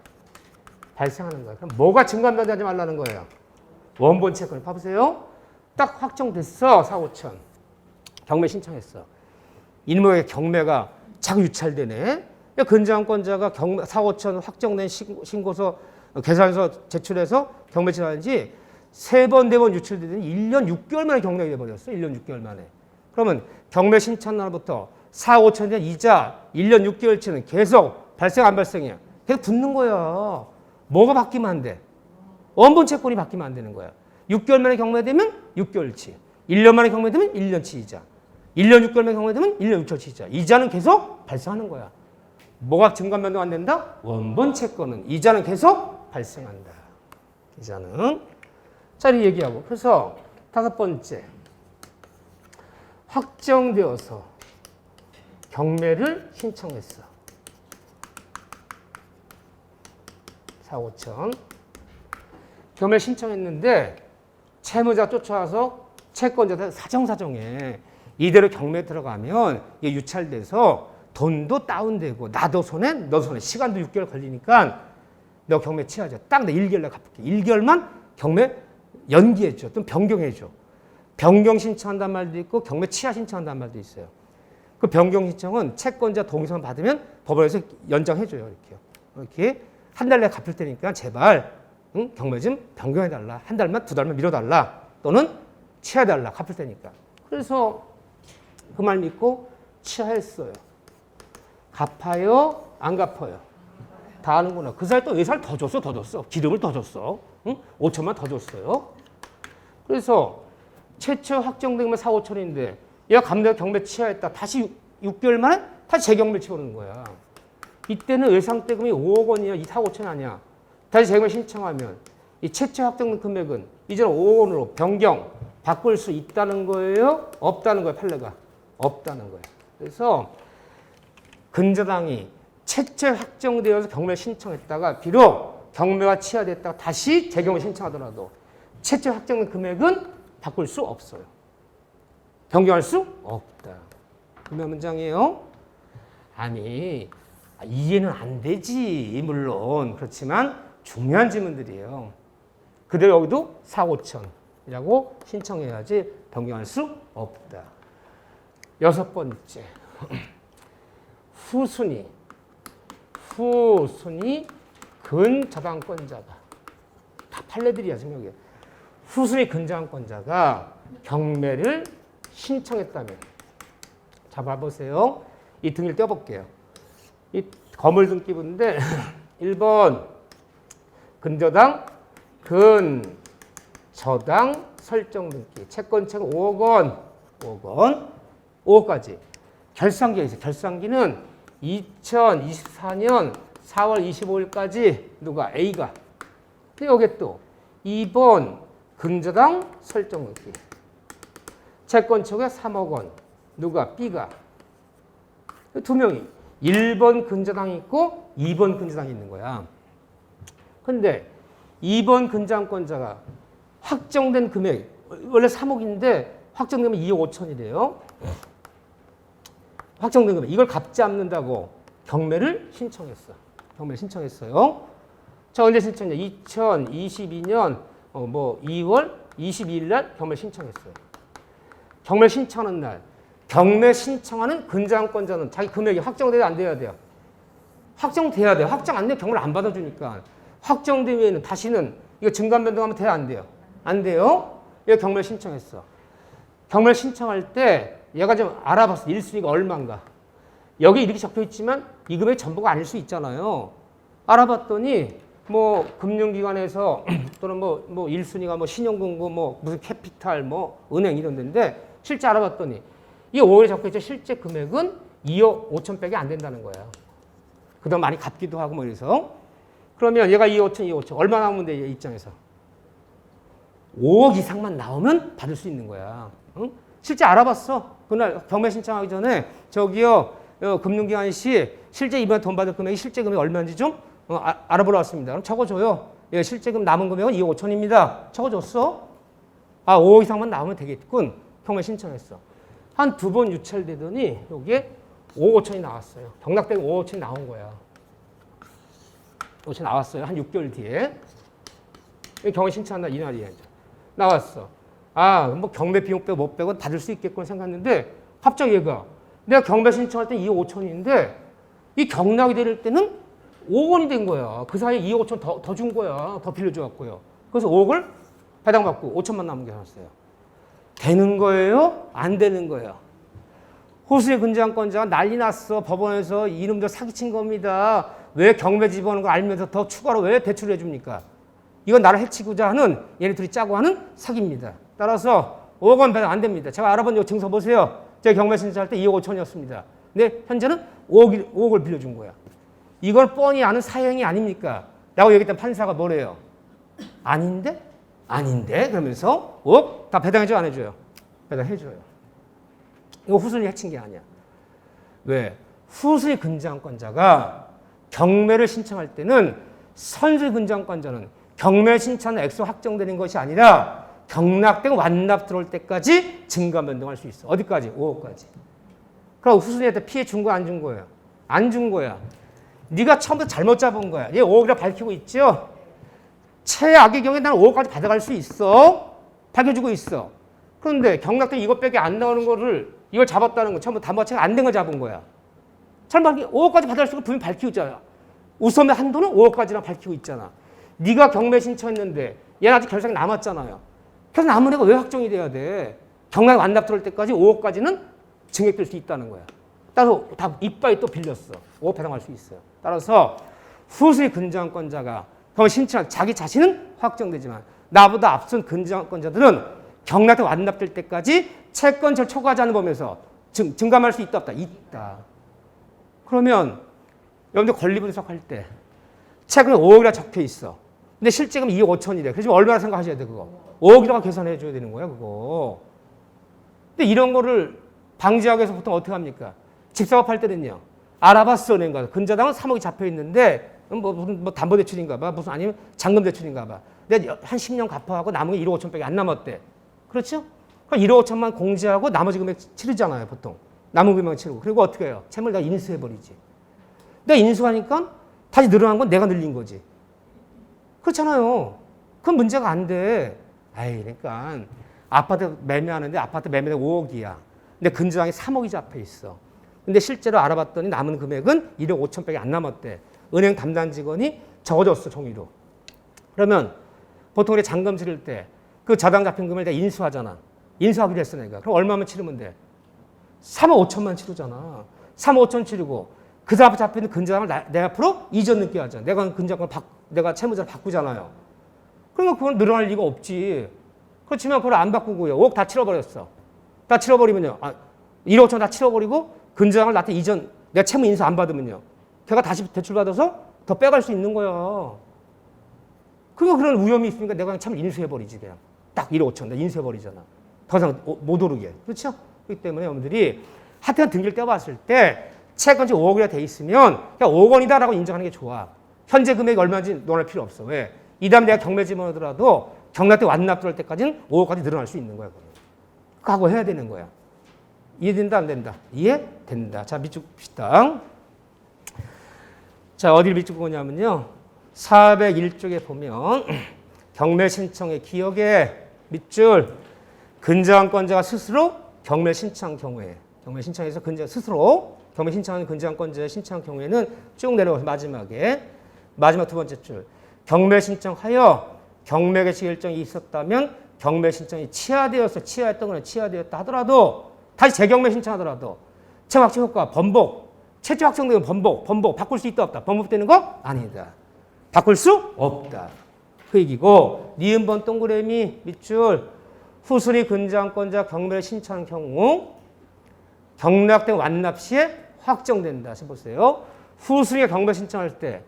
[SPEAKER 1] 발생하는 거야. 그럼 뭐가 증감 변동하지 말라는 거예요? 원본 채권. 봐보세요. 딱 확정됐어. 4억 5천. 경매 신청했어. 이놈의 경매가 자꾸 유찰되네. 근저당권자가 4억 5천 확정된 신고서, 계산서 제출해서 경매 진행하는지 3번, 4번 유출되더니 1년 6개월 만에 경매가 돼버렸어. 1년 6개월 만에. 그러면 경매 신청 날부터 4억 5천에 대한 이자 1년 6개월치는 계속 발생 안 발생이야. 계속 붙는 거야. 뭐가 바뀌면 안 돼? 원본 채권이 바뀌면 안 되는 거야. 6개월 만에 경매되면 6개월치. 1년 만에 경매되면 1년치 이자. 1년 6개월 만에 경매되면 1년 6개월치 이자. 이자는 계속 발생하는 거야. 뭐가 증감 변동 안 된다? 원본 채권은. 이자는 계속 발생한다. 이자는. 자, 이 얘기하고. 그래서 5번째. 확정되어서 경매를 신청했어. 4억 5천. 경매 신청했는데 채무자 쫓아와서 채권자 사정사정해. 이대로 경매 들어가면 이게 유찰돼서 돈도 다운되고 나도 손해 너도 손해. 시간도 6개월 걸리니까 너 경매 취하자. 딱 내 1개월 내가 갚을게. 1개월만 경매 연기해줘. 또는 변경해줘. 변경 신청한다는 말도 있고 경매 취하 신청한다는 말도 있어요. 그 변경 신청은 채권자 동의서만 받으면 법원에서 연장해줘요. 이렇게 한 달 내에 갚을 테니까 제발 경매 좀 변경해달라. 한 달만 2달만 미뤄달라. 또는 취하해달라. 갚을 테니까. 그래서 그 말 믿고 취하했어요. 갚아요? 안 갚아요? 다 아는구나. 그 사이 또 예산을 더 줬어. 기름을 더 줬어. 5천만 더 줬어요. 그래서 최초 확정된 건 4억 5천인데 얘가 감독 경매 취하했다. 다시 6개월 만에 다시 재경매 치우는 거야. 이때는 외상대금이 5억 원이야, 4억 5천 아니야. 다시 재금을 신청하면 이 최초 확정된 금액은 이제는 5억 원으로 변경, 바꿀 수 있다는 거예요? 없다는 거예요, 판례가? 없다는 거예요. 그래서 근저당이 최초 확정되어서 경매를 신청했다가 비록 경매가 취하됐다가 다시 재경을 신청하더라도 최초 확정된 금액은 바꿀 수 없어요. 변경할 수 없다. 금매 문장이에요. 아니, 이해는 안 되지, 물론. 그렇지만 중요한 질문들이에요. 그대로 여기도 4억 5천이라고 신청해야지 변경할 수 없다. 6번째. 후순위 근저당권자가 다 판례들이야, 지금 여기. 후순위 근저당권자가 경매를 신청했다면, 자, 봐보세요. 이 등을 떼어볼게요. 이 거물등 끼부인데 1번 근저당 설정 등기 채권책 5억 원 5억까지 결산기가 있어요. 결산기는 2024년 4월 25일까지 누가 A가. 근데 여기 또 2번 근저당 설정 등기 채권책에 3억 원 누가 B가. 두 명이 1번 근저당이 있고 2번 근저당이 있는 거야. 근데 2번 근저당권자가 확정된 금액, 원래 3억인데 확정되면 2억 5천이래요. 확정된 금액, 이걸 갚지 않는다고 경매를 신청했어. 경매를 신청했어요. 자, 언제 신청했냐? 2022년 2월 22일 날 경매 신청했어요. 경매 신청하는 날, 경매 신청하는 근저당권자는 자기 금액이 확정돼야 안 돼야 돼요? 확정돼야 돼요. 확정 안 되면 경매를 안 받아주니까. 확정되면 다시는 이거 증감 변동하면 돼야 안 돼요? 안 돼요? 얘가 경매를 신청했어. 경매를 신청할 때 얘가 좀 알아봤어. 1순위가 얼마인가. 여기 이렇게 적혀 있지만 이 금액이 전부가 아닐 수 있잖아요. 알아봤더니 금융기관에서 또는 1순위가 신용금고 무슨 캐피탈 은행 이런 데인데 실제 알아봤더니 이 5월에 적혀 있죠. 실제 금액은 2억 5천밖에 안 된다는 거예요. 그동안 많이 갚기도 하고 이래서. 그러면 얘가 2억 5천, 2억 5천. 얼마 나오면 돼, 얘 입장에서? 5억 이상만 나오면 받을 수 있는 거야. 응? 실제 알아봤어. 그날 경매 신청하기 전에 저기요, 금융기관 씨, 실제 이번에 돈 받을 금액이 실제 금액이 얼마인지 좀 알아보러 왔습니다. 그럼 적어줘요. 예, 실제 남은 금액은 2억 5천입니다. 적어줬어. 5억 이상만 나오면 되겠군. 경매 신청했어. 한 두 번 유찰되더니 여기에 5억 5천이 나왔어요. 경락대금 5억 5천이 나온 거야. 5천 나왔어요. 한 6개월 뒤에. 경매 신청한 날 이날이야. 이제. 나왔어. 경매 비용 빼고 못 빼고 받을 수 있겠구나 생각했는데 갑자기 얘가 내가 경매 신청할 때 2억 5천인데 이 경락이 될 때는 5억 원이 된 거야. 그 사이에 2억 5천 더 준 거야. 더 빌려줘갖고요. 그래서 5억을 배당받고 5천만 남은 게 나왔어요. 되는 거예요? 안 되는 거예요? 호수의 근저당권자가 난리 났어. 법원에서 이놈들 사기친 겁니다. 왜 경매 집어오는 거 알면서 더 추가로 왜 대출을 해줍니까? 이건 나를 해치고자 하는 얘네 둘이 짜고 하는 사기입니다. 따라서 5억 원 배당 안 됩니다. 제가 알아본 요 증서 보세요. 제가 경매 신청할 때 2억 5천이었습니다. 근데 현재는 5억을 빌려준 거야. 이걸 뻔히 아는 사형이 아닙니까? 라고 얘기했던 판사가 뭐래요? 아닌데? 그러면서 5억 다 배당해줘 안 해줘요? 배당해줘요. 이거 후순위 해친 게 아니야. 왜? 후순위 근저당권자가 경매를 신청할 때는 선순위 근저당권자는 경매 신청 액수 확정되는 것이 아니라 경락되고 완납 들어올 때까지 증감 변동할 수 있어. 어디까지? 5억까지. 그럼 후순위한테 피해 준 거야, 안 준 거야? 안 준 거야. 네가 처음부터 잘못 잡은 거야. 얘 5억이라 밝히고 있죠? 최악의 경우에 나는 5억까지 받아갈 수 있어. 밝혀주고 있어. 그런데 경락되고 이것밖에 안 나오는 거를 이걸 잡았다는 거 처음부터 담보가치가 안 된 거 잡은 거야. 설마 5억까지 받아갈 수 있는 거 분명히 밝히고 있잖아. 우선의 한도는 5억까지나 밝히고 있잖아. 네가 경매 신청했는데 얘는 아직 결산이 남았잖아요. 그래서 남은 애가 왜 확정이 돼야 돼? 경락 완납 들어올 때까지 5억까지는 증액될 수 있다는 거야. 따라서 다 이빨이 또 빌렸어. 5억 배당할 수 있어요. 따라서 후순위 근저당권자가 경매 신청한 자기 자신은 확정되지만 나보다 앞선 근저당권자들은 경락이 완납될 때까지 채권절 초과하지 않는 범위에서 증감할 수 있다 없다? 있다. 그러면 여러분들 권리 분석할 때 채권에 5억이라 적혀 있어. 근데 실제금 2억 5천이래. 그래서 얼마나 생각하셔야 돼, 그거? 5억이라고 계산해 줘야 되는 거야, 그거. 근데 이런 거를 방지하기 위해서 보통 어떻게 합니까? 집사업할 때는요. 알아봤어, 낸가. 근저당은 3억이 잡혀 있는데 뭐 담보대출인가 봐. 무슨 아니면 잔금대출인가 봐. 근데 한 10년 갚아하고 남은 게 1억 5천밖에 안 남았대. 그렇죠? 그럼 1억 5천만 공제하고 나머지 금액 치르잖아요, 보통. 남은 금액 치르고. 그리고 어떻게 해요? 채무를 다 인수해버리지. 내가 인수하니까 다시 늘어난 건 내가 늘린 거지. 그렇잖아요. 그건 문제가 안 돼. 아이, 그러니까 아파트 매매하는데 아파트 매매가 5억이야. 근데 근저당이 3억이 잡혀 있어. 근데 실제로 알아봤더니 남은 금액은 1억 5천밖에 안 남았대. 은행 담당 직원이 적어줬어, 종이로. 그러면 보통 우리 잔금 치를 때 그 저당 잡힌 금액을 내가 인수하잖아. 인수하기로 했어, 내가. 그럼 얼마만 치르면 돼? 3억 5천만 치르잖아. 3억 5천 치르고 그 사람 앞에 있는 근저당을 내 앞으로 이전 넣게 하잖아. 내가 근저당을 내가 채무자를 바꾸잖아요. 그러면 그건 늘어날 리가 없지. 그렇지만 그걸 안 바꾸고요. 5억 다 치러버렸어. 다 치러버리면요. 1억 5천 다 치러버리고 근저당을 나한테 이전, 내가 채무 인수 안 받으면요. 걔가 다시 대출받아서 더 빼갈 수 있는 거야. 그러니까 그런 위험이 있으니까 내가 그냥 채무 인수해버리지, 그냥. 딱 1억 5천 내가 인수해버리잖아. 더 이상 못 오르게. 그렇죠? 그렇기 때문에 여러분들이 하여튼 등기를 떼봤을 때 채권이 5억이라 돼 있으면 그냥 5억 원이다라고 인정하는 게 좋아. 현재 금액이 얼마인지 논할 필요 없어. 왜? 이 다음에 내가 경매 집어넣더라도 경락 때 완납 들어올 때까지는 5억까지 늘어날 수 있는 거야. 각오해야 되는 거야. 이해된다, 안 된다? 이해된다. 자, 밑줄 봅시다. 자, 어디를 밑줄 보냐면요. 401쪽에 보면 경매 신청의 기억에 밑줄 근저당권자가 스스로 경매 신청한 경우에 경매 신청에서 근저 스스로 경매 신청하는 근저당권자의 신청한 경우에는 쭉 내려와서 마지막 두 번째 줄 경매 신청하여 경매 개시 결정이 있었다면 경매 신청이 치하되었던 거는 치하되었다 하더라도 다시 재경매 신청하더라도 채무 확정 효과 번복 채취 확정되면 번복 바꿀 수 있다 없다 번복되는 거 아니다. 바꿀 수 없다. 그 얘기고 니은번 동그라미 밑줄 후순위 근저당권자 경매를 신청한 경우 경락된 완납 시에 확정된다. 보세요. 후순위에 경매 신청할 때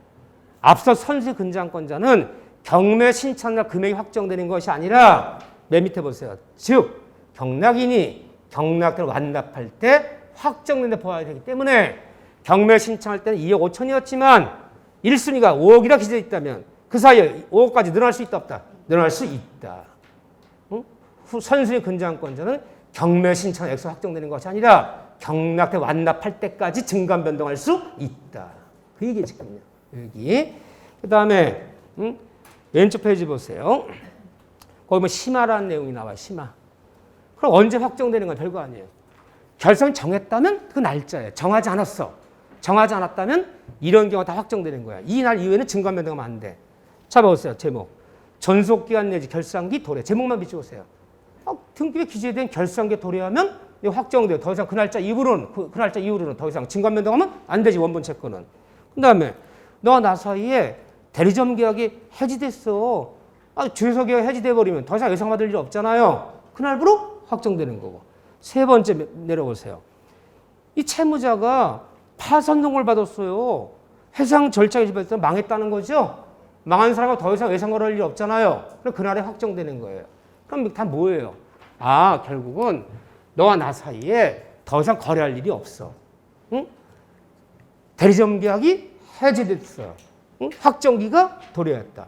[SPEAKER 1] 앞서 선순위 근저당권자는 경매 신청날 금액이 확정되는 것이 아니라 맨 밑에 보세요. 즉 경락인이 경락을 완납할 때 확정된다 보아야 되기 때문에 경매 신청할 때는 2억 5천이었지만 1순위가 5억이라 기재되어 있다면 그 사이에 5억까지 늘어날 수 있다 없다? 늘어날 수 있다. 선순위 근저당권자는 경매 신청 액수 확정되는 것이 아니라 경락때 완납할 때까지 증감 변동할 수 있다. 그 얘기 지금요. 여기. 그 다음에 왼쪽 페이지 보세요. 거기 뭐 심화라는 내용이 나와요. 심화. 그럼 언제 확정되는 건 별거 아니에요. 결선 정했다면 그 날짜예요. 정하지 않았어. 정하지 않았다면 이런 경우가 다 확정되는 거야. 이 날 이후에는 증감 변동하면 안 돼. 자 보세요. 제목. 전속기간 내지 결산기 도래. 제목만 비춰보세요. 등기부에 기재된 결산기 도래하면 확정돼요. 더 이상 그 날짜 이후로는 더 이상 증감 변동하면 안 되지. 원본 채권은. 그 다음에 너와 나 사이에 대리점 계약이 해지됐어. 주유소 계약 해지돼 버리면 더 이상 예상받을 일 없잖아요. 그날부로 확정되는 거고. 세 번째 내려보세요. 이 채무자가 파산 선고를 받았어요. 해상 절차에 집에서 망했다는 거죠. 망한 사람은 더 이상 예상 걸을 일이 없잖아요. 그럼 그날에 확정되는 거예요. 그럼 다 뭐예요? 결국은 너와 나 사이에 더 이상 거래할 일이 없어. 응? 대리점 계약이 해지됐어요. 응? 확정기가 도래했다.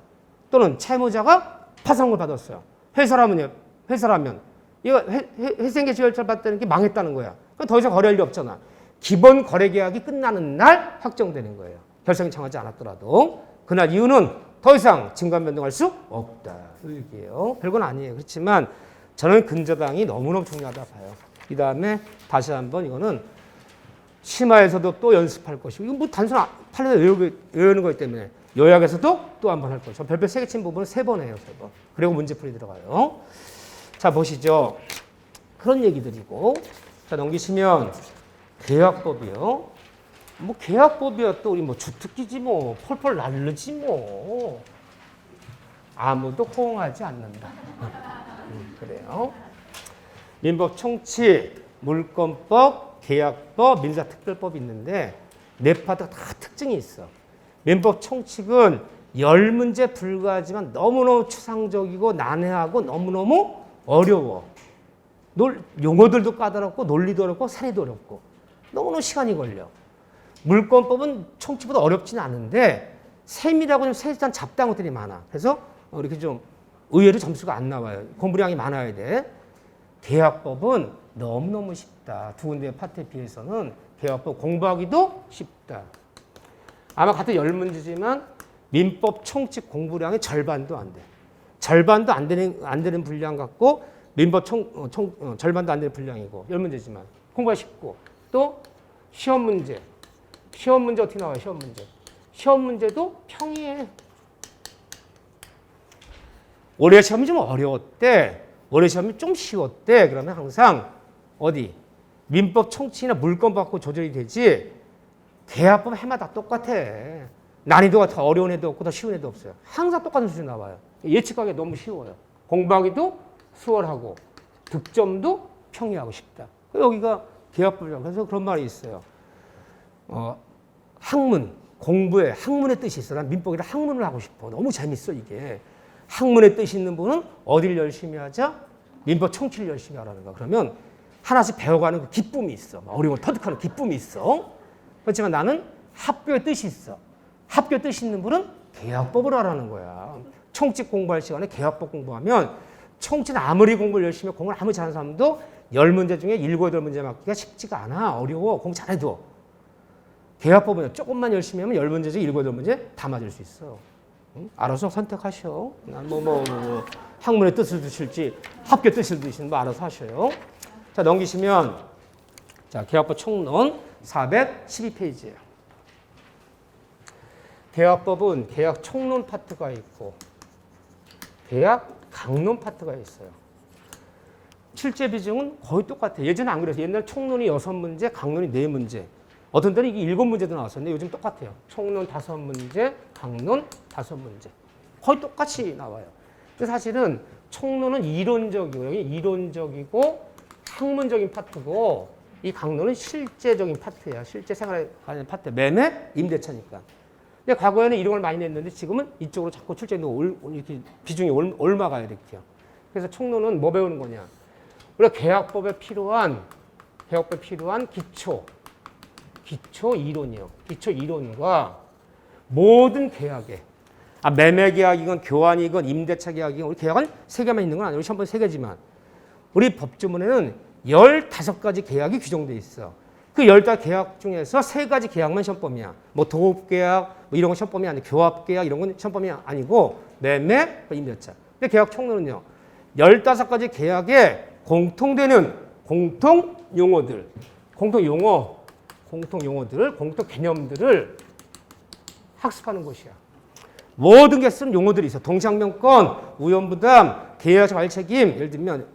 [SPEAKER 1] 또는 채무자가 파산을 받았어요. 회사라면 이거 회생개시 절차를 받다는 게 망했다는 거야. 그럼 더 이상 거래할 일이 없잖아. 기본 거래 계약이 끝나는 날 확정되는 거예요. 결정이 정하지 않았더라도 그날 이유는 더 이상 증감 변동할 수 없다. 이 얘기예요. 별건 아니에요. 그렇지만 저는 근저당이 너무너무 중요하다 봐요. 이 다음에 다시 한번 이거는 심화에서도 또 연습할 것이고 이거 뭐 단순 판례 외우는 거기 때문에 요약에서도 또 한 번 할 거죠. 별표 3개 친 부분은 3번 해요. 3번. 그리고 문제풀이 들어가요. 자 보시죠. 그런 얘기들이고 자 넘기시면 계약법이요. 뭐 계약법이야 또 우리 뭐 주특기지 뭐 폴폴 날르지 뭐 아무도 호응하지 않는다. 그래요. 민법 총치, 물권법, 계약법, 민사특별법이 있는데 네 파트가 다 특징이 있어. 민법 총칙은 10문제 불가하지만 너무너무 추상적이고 난해하고 너무너무 어려워. 용어들도 까다롭고 논리도 어렵고 사례도 어렵고 너무너무 시간이 걸려. 물권법은 총칙보다 어렵지는 않은데 세밀하고 좀 세세한 잡다한 것들이 많아. 그래서 이렇게 좀 의외로 점수가 안 나와요. 공부량이 많아야 돼. 계약법은 너무너무 쉽다. 두 군데의 파트에 비해서는 계약법 공부하기도 쉽다. 아마 같은 10문제지만 민법 총칙 공부량의 절반도 안 돼. 절반도 안 되는 분량 갖고 민법 절반도 안 되는 분량이고 10문제지만 공부가 쉽고 또 시험 문제. 시험 문제 어떻게 나와요? 시험 문제. 시험 문제도 평이해. 올해 시험이 좀 어려웠대. 올해 시험이 좀 쉬웠대. 그러면 항상 어디? 민법 총칙이나 물권 받고 조절이 되지. 계약법 해마다 똑같아. 난이도가 더 어려운 애도 없고 더 쉬운 애도 없어요. 항상 똑같은 수준이 나와요. 예측하기 너무 쉬워요. 공부하기도 수월하고 득점도 평이하고 쉽다. 여기가 계약법이라고 해서 그런 말이 있어요. 학문, 공부에 학문의 뜻이 있어. 난 민법이라 학문을 하고 싶어. 너무 재밌어 이게. 학문의 뜻이 있는 분은 어디를 열심히 하자? 민법 총칙을 열심히 하라는 거야. 그러면 하나씩 배워가는 그 기쁨이 있어. 어려운 걸 터득하는 기쁨이 있어. 그렇지만 나는 합교의 뜻이 있어. 합교 뜻이 있는 분은 계약법을 하라는 거야. 총칙 공부할 시간에 계약법 공부하면 총칙은 아무리 공부를 열심히 공부를 아무리 잘하는 사람도 10문제 중에 7, 8문제 맞기가 쉽지가 않아. 어려워. 공부 잘해도. 계약법은 조금만 열심히 하면 10문제 중에 7, 8문제 다 맞을 수 있어. 응? 알아서 선택하셔. 난 학문의 뜻을 드실지 합교 뜻을 드시는 거 알아서 하셔요. 자, 넘기시면 자, 계약법 총론 412페이지예요. 계약법은 계약 총론 파트가 있고 계약 강론 파트가 있어요. 실제 비중은 거의 똑같아요. 예전에 안 그랬어요. 옛날 총론이 6문제, 강론이 4문제. 어떤 때는 이게 7문제도 나왔었는데 요즘 똑같아요. 총론 5문제, 강론 5문제. 거의 똑같이 나와요. 근데 사실은 총론은 이론적이고 학문적인 파트고 이 강론은 실제적인 파트야. 실제 생활에 관련 파트. 매매, 임대차니까. 근데 과거에는 이런 걸 많이 냈는데 지금은 이쪽으로 자꾸 출제도 이렇게 비중이 올라가요. 이렇게요. 그래서 총론은 뭐 배우는 거냐. 우리가 계약법에 필요한 기초 이론이요. 기초 이론과 모든 계약에 매매 계약이건 교환이건 임대차 계약이건 우리 계약은 3개만 있는 건 아니에요. 우리 시험번 3개지만 우리 법조문에는 15가지 계약이 규정돼 있어. 그 15 계약 중에서 3가지 계약만 시험범위야. 뭐 도급계약 뭐 이런 건 시험범위 아니고 교합계약 이런 건 시험범위 아니고 매매, 임대차. 근데 계약 총론은요. 15가지 계약에 공통되는 공통 용어들, 공통 개념들을 학습하는 곳이야. 모든 게 쓰는 용어들이 있어. 동시항명권, 우연부담, 계약자 관리책임, 예를 들면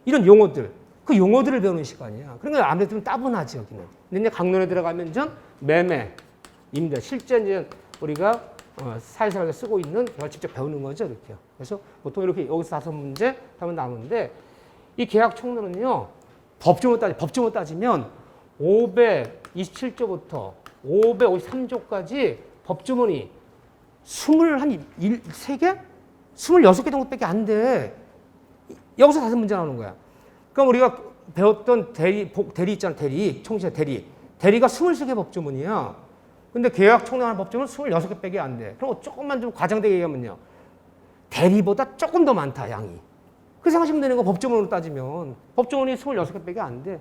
[SPEAKER 1] 이런 용어들. 그 용어들을 배우는 시간이야. 그러니까 아무래도 좀 따분하지 여기는. 근데 이제 강론에 들어가면 전 매매, 임대, 실제 이제 우리가 사회생활에 쓰고 있는 걸 직접 배우는 거죠, 이렇게요. 그래서 보통 이렇게 여기서 5문제 하면 나오는데 이 계약 총론은요 법조문으로 따지면 527조부터 553조까지 법조문이 23개? 26개 정도밖에 안 돼. 여기서 5문제 나오는 거야. 그럼 우리가 배웠던 대리 있잖아, 총시의 대리가 23개 법조문이야. 근데 계약 총론하는 법조문은 26개밖에 안 돼. 그럼 조금만 좀 과장되게 얘기하면요. 대리보다 조금 더 많다, 양이. 그 생각하시면 되는 거 법조문으로 따지면. 법조문이 26개밖에 안 돼.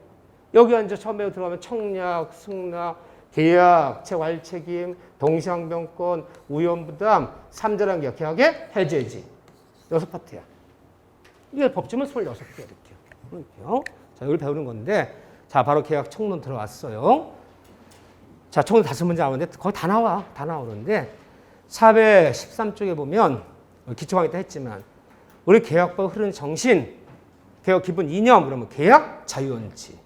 [SPEAKER 1] 여기 이제 처음에 들어가면 청약, 승낙, 계약, 재활책임, 동시항변권, 우연부담, 3자란 계약, 계약의 해제지. 6파트야. 이게 법조문 26개 이렇게요. 자, 이걸 배우는 건데, 자, 바로 계약 총론 들어왔어요. 자, 총론 5문제 나오는데, 거의 다 나오는데, 413쪽에 보면, 기초 강의 때 했지만, 우리 계약법 흐르는 정신, 계약 기본 이념, 그러면 계약 자유원칙.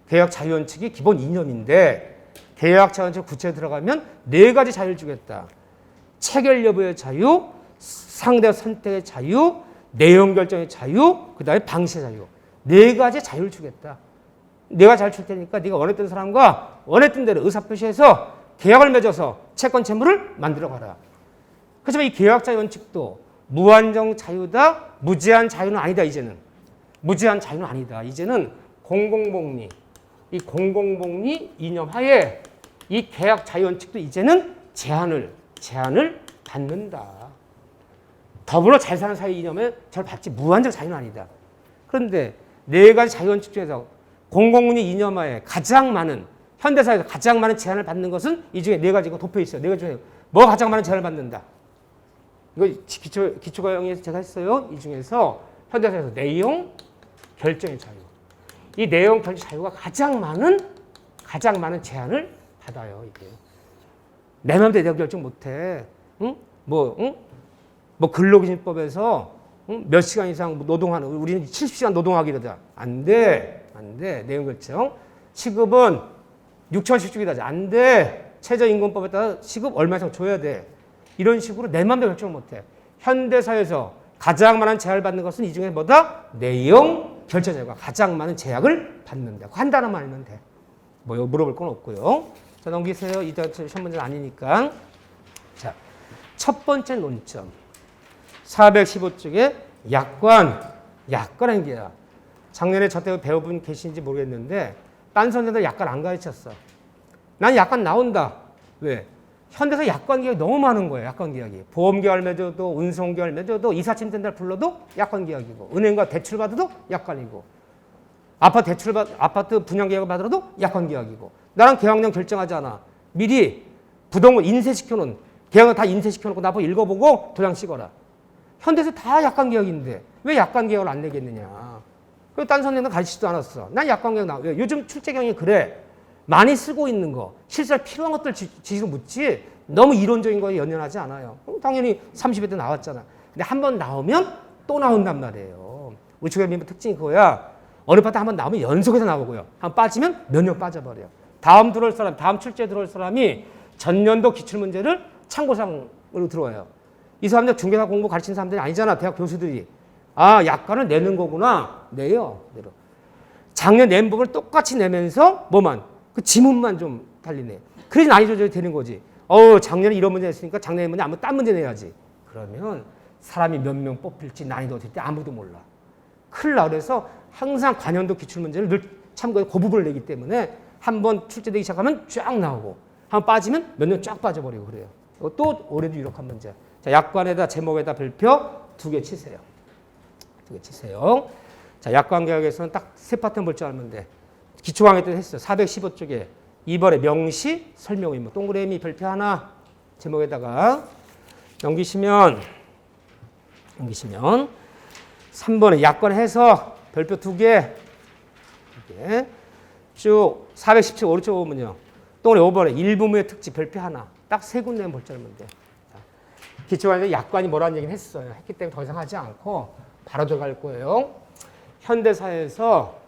[SPEAKER 1] 계약 자유원칙이 기본 이념인데, 계약 자유원칙 구체에 들어가면 4가지 자유를 주겠다. 체결 여부의 자유, 상대 선택의 자유, 내용 결정의 자유, 그 다음에 방시의 자유. 4가지 자유를 주겠다. 내가 잘 줄 테니까 네가 원했던 사람과 원했던 대로 의사표시해서 계약을 맺어서 채권 채무를 만들어 가라. 하지만 이 계약자 원칙도 무한정 자유다, 무제한 자유는 아니다. 이제는 무제한 자유는 아니다. 이제는 공공복리, 이 공공복리 이념 하에 이 계약 자유 원칙도 이제는 제한을 받는다. 더불어 잘 사는 사회 이념에 잘 받지 무한정 자유는 아니다. 그런데 네 가지 자유 원칙 중에서 공공복리 이념 하에 가장 많은 현대사회에서 가장 많은 제한을 받는 것은 이 중에 네 가지가 도표 있어요. 네 가지 중에 뭐 가장 많은 제한을 받는다. 이거 기초과정에서 제가 했어요. 이 중에서 현대사회에서 내용, 결정의 자유. 이 내용, 결정 자유가 가장 많은 제한을 받아요. 이게 내 마음대로 내가 결정 못해. 응? 뭐 근로기준법에서 몇 시간 이상 노동하는 우리는 70시간 노동하기로다. 안 돼. 내용 결정. 시급은 6,000원씩 주기다. 안 돼. 최저임금법에 따라 시급 얼마 이상 줘야 돼. 이런 식으로 내 마음대로 결정을 못해. 현대사회에서 가장 많은 제약을 받는 것은 이 중에 뭐다? 내용, 결정 자유가 가장 많은 제약을 받는다. 한 단어만 알면 돼. 뭐 물어볼 건 없고요. 자, 넘기세요. 이따 시험 문제는 아니니까. 자, 첫 번째 논점. 415쪽에 약관한 게야. 작년에 저 때 배워본 계신지 모르겠는데 딴 선생님들 약관 안 가르쳤어. 난 약관 나온다. 왜? 현대사 약관 계약이 너무 많은 거예요. 약관 계약이. 보험 계약을 맺어도 운송 계약을 맺어도 이사짐 된다를 불러도 약관 계약이고 은행과 대출 받아도 약관이고 아파트 분양 계약을 받아도 약관 계약이고 나랑 계약령 결정하지 않아. 미리 부동을 인쇄시켜놓은 계약을 다 인쇄시켜놓고 나보고 읽어보고 도장 찍어라. 현대사 다 약관 계약인데 왜 약관 계약을 안 내겠느냐. 그래서 딴 선생님은 가르치지도 않았어. 난 약관 계약 왜? 요즘 출제경이 그래. 많이 쓰고 있는 거, 실제로 필요한 것들 지지로 묻지 너무 이론적인 거에 연연하지 않아요. 당연히 30회 때 나왔잖아. 근데 한 번 나오면 또 나온단 말이에요. 우리 주간민법 특징이 그거야. 어느 파트 한 번 나오면 연속해서 나오고요. 한 번 빠지면 몇 년 빠져버려요. 다음 출제 들어올 사람이 전년도 기출문제를 참고상으로 들어와요. 이 사람들 중개사 공부 가르치는 사람들이 아니잖아. 대학 교수들이. 아, 약관을 내는 거구나. 내요. 작년 낸 부분을 똑같이 내면서 그 지문만 좀 달리네. 그래서 난이 조절이 되는 거지. 작년에 이런 문제 냈으니까 작년에 문제 아무 딴 문제 내야지. 그러면 사람이 몇 명 뽑힐지 난이도 어떨 때 아무도 몰라. 큰일 나. 그래서 항상 관연도 기출문제를 늘 참고해서 그 부분을 내기 때문에 한번 출제되기 시작하면 쫙 나오고 한번 빠지면 몇 년 쫙 빠져버리고 그래요. 또 올해도 유력한 문제. 자, 약관에다 제목에다 별표 2개 치세요. 2개 치세요. 자, 약관 계약에서는 딱 세 파트는 볼 줄 알면 돼. 기초 강의 때 했어요. 415쪽에 2번에 명시, 설명 의무, 동그라미 별표 하나 제목에다가 넘기시면 3번에 약관 해서 별표 2개 쭉 417 오른쪽 보면요. 동그라미 5번에 일부무의 특징 별표 하나 딱 세 군데만 볼 줄 알면 돼. 기초 강의 때 약관이 뭐라는 얘기는 했어요. 했기 때문에 더 이상 하지 않고 바로 들어갈 거예요. 현대사회에서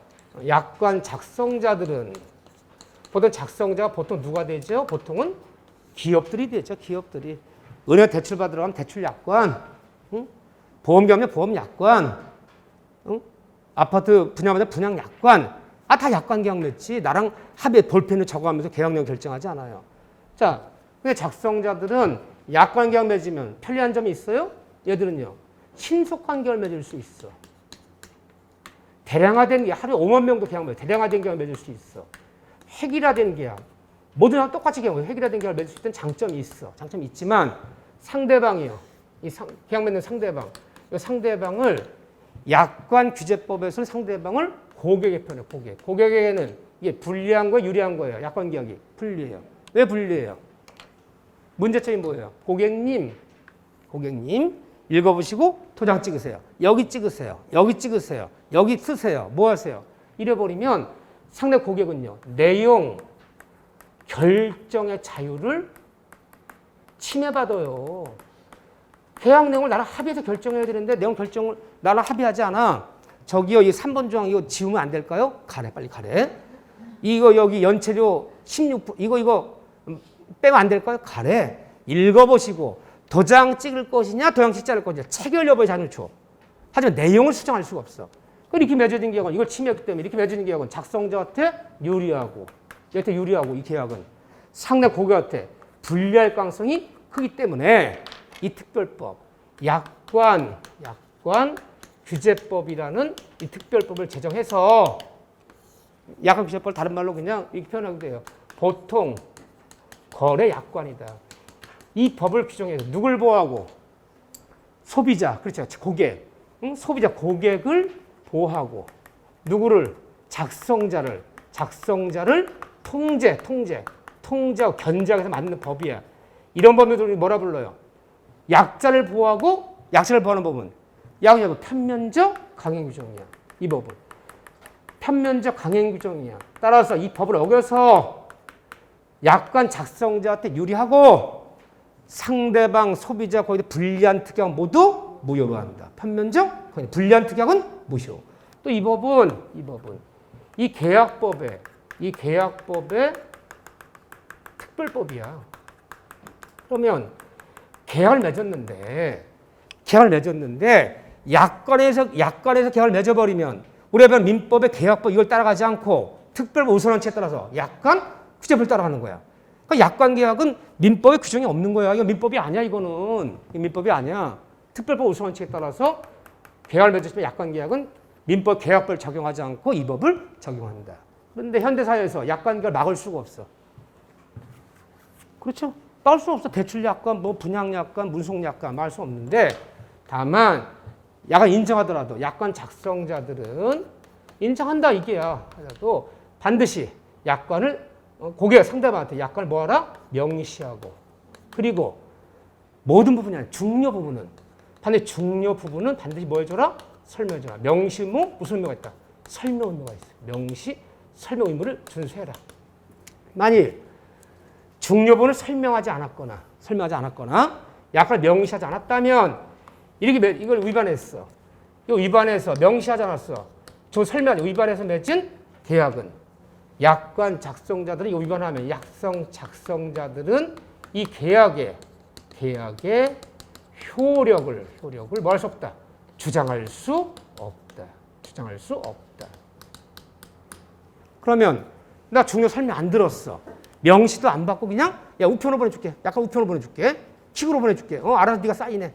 [SPEAKER 1] 약관 작성자들은 보통 누가 되죠? 보통은 기업들이 되죠. 기업들이. 은행 대출 받으러 가면 대출 약관, 응? 보험 계약하면 보험 약관, 응? 아파트 분양하면 분양 약관. 다 약관 계약 맺지. 나랑 합의에 볼펜을 적어가면서 계약령 결정하지 않아요. 자, 근데 작성자들은 약관 계약 맺으면 편리한 점이 있어요? 얘들은요. 신속한 계약을 맺을 수 있어. 대량화된 계약, 하루에 5만 명도 계약 맺어. 대량화된 계약을 맺을 수 있어. 획일화된 계약. 모두랑 똑같이 획일화된 계약을 맺을 수 있는 장점이 있어. 장점이 있지만 상대방이요. 계약 맺는 상대방. 이 상대방을 약관 규제법에서는 상대방을 고객에 표현해요. 고객에게는 이게 불리한 거예요, 유리한 거예요. 약관 계약이 불리해요. 왜 불리해요? 문제점이 뭐예요? 고객님 읽어보시고 도장 찍으세요. 여기 찍으세요. 여기 쓰세요. 뭐 하세요? 이래버리면 상대 고객은요. 내용, 결정의 자유를 침해받아요. 계약 내용을 나랑 합의해서 결정해야 되는데 내용 결정을 나랑 합의하지 않아. 저기요, 이 3번 조항 이거 지우면 안 될까요? 가래, 빨리 가래. 이거 여기 연체료 16% 이거 빼면 안 될까요? 가래. 읽어보시고 도장 찍을 것이냐, 도장 찍지 않을 것이냐, 체결 여부의 자유를 줘. 하지만 내용을 수정할 수가 없어. 이렇게 맺어진 계약은 이걸 침해했기 때문에 이렇게 맺어진 계약은 작성자한테 유리하고, 얘한테 유리하고 이 계약은 상대 고객한테 불리할 가능성이 크기 때문에 이 특별법, 약관 규제법이라는 이 특별법을 제정해서 약관 규제법을 다른 말로 그냥 이렇게 표현하게 돼요. 보통 거래 약관이다. 이 법을 규정해서 누굴 보호하고? 소비자, 그렇죠. 고객. 소비자, 고객을 보호하고 누구를? 작성자를 통제하고 견제하기 위해서 만든 법이야. 이런 법을 우리 뭐라 불러요? 약자를 보호하고 약자를 보호하는 법은 약자는 편면적 강행 규정이야. 이 법은 편면적 강행 규정이야. 따라서 이 법을 어겨서 약관 작성자한테 유리하고 상대방 소비자 거기에 불리한 특약은 모두 무효로 한다. 편면적 불리한 특약은 무효. 또 이 법은 이 계약법의 특별법이야. 그러면 계약을 맺었는데 약관에서 계약을 맺어버리면 우리가 민법의 계약법 이걸 따라가지 않고 특별법 우선원칙에 따라서 약관 규제법을 따라가는 거야. 그러니까 약관 계약은 민법에 규정이 없는 거야. 이거 민법이 아니야. 이거는 민법이 아니야. 특별법 우선원칙에 따라서 계약을 맺었으면 약관 계약은 민법 계약법을 적용하지 않고 이 법을 적용한다. 그런데 현대사회에서 약관 계약을 막을 수가 없어. 그렇죠? 막을 수 없어. 대출 약관, 분양 약관, 문속 약관 막을 수 없는데 다만 약관 인정하더라도 약관 작성자들은 인정한다 이게야. 하더라도 반드시 약관을 고객 상대방한테 약관을 뭐하라? 명시하고 그리고 모든 부분이 아니라 중요 부분은 반드시 뭐 해줘라? 설명해줘라. 명시 의무 무슨 의무가 있다? 설명 의무가 있어. 명시 설명 의무를 준수해라. 만일 중요 부분을 설명하지 않았거나 약관을 명시하지 않았다면 이걸 위반했어. 이거 위반해서 명시하지 않았어. 저 설명하지 위반해서 맺은 계약은 약관 작성자들이 이거 위반하면 약성 작성자들은 이 계약의 효력을 뭐 할 수 없다. 주장할 수 없다. 그러면 나 중요 설명 안 들었어. 명시도 안 받고 그냥 야 우편으로 보내줄게. 약간 우편으로 보내줄게. 킥으로 보내줄게. 알아서 네가 사인해.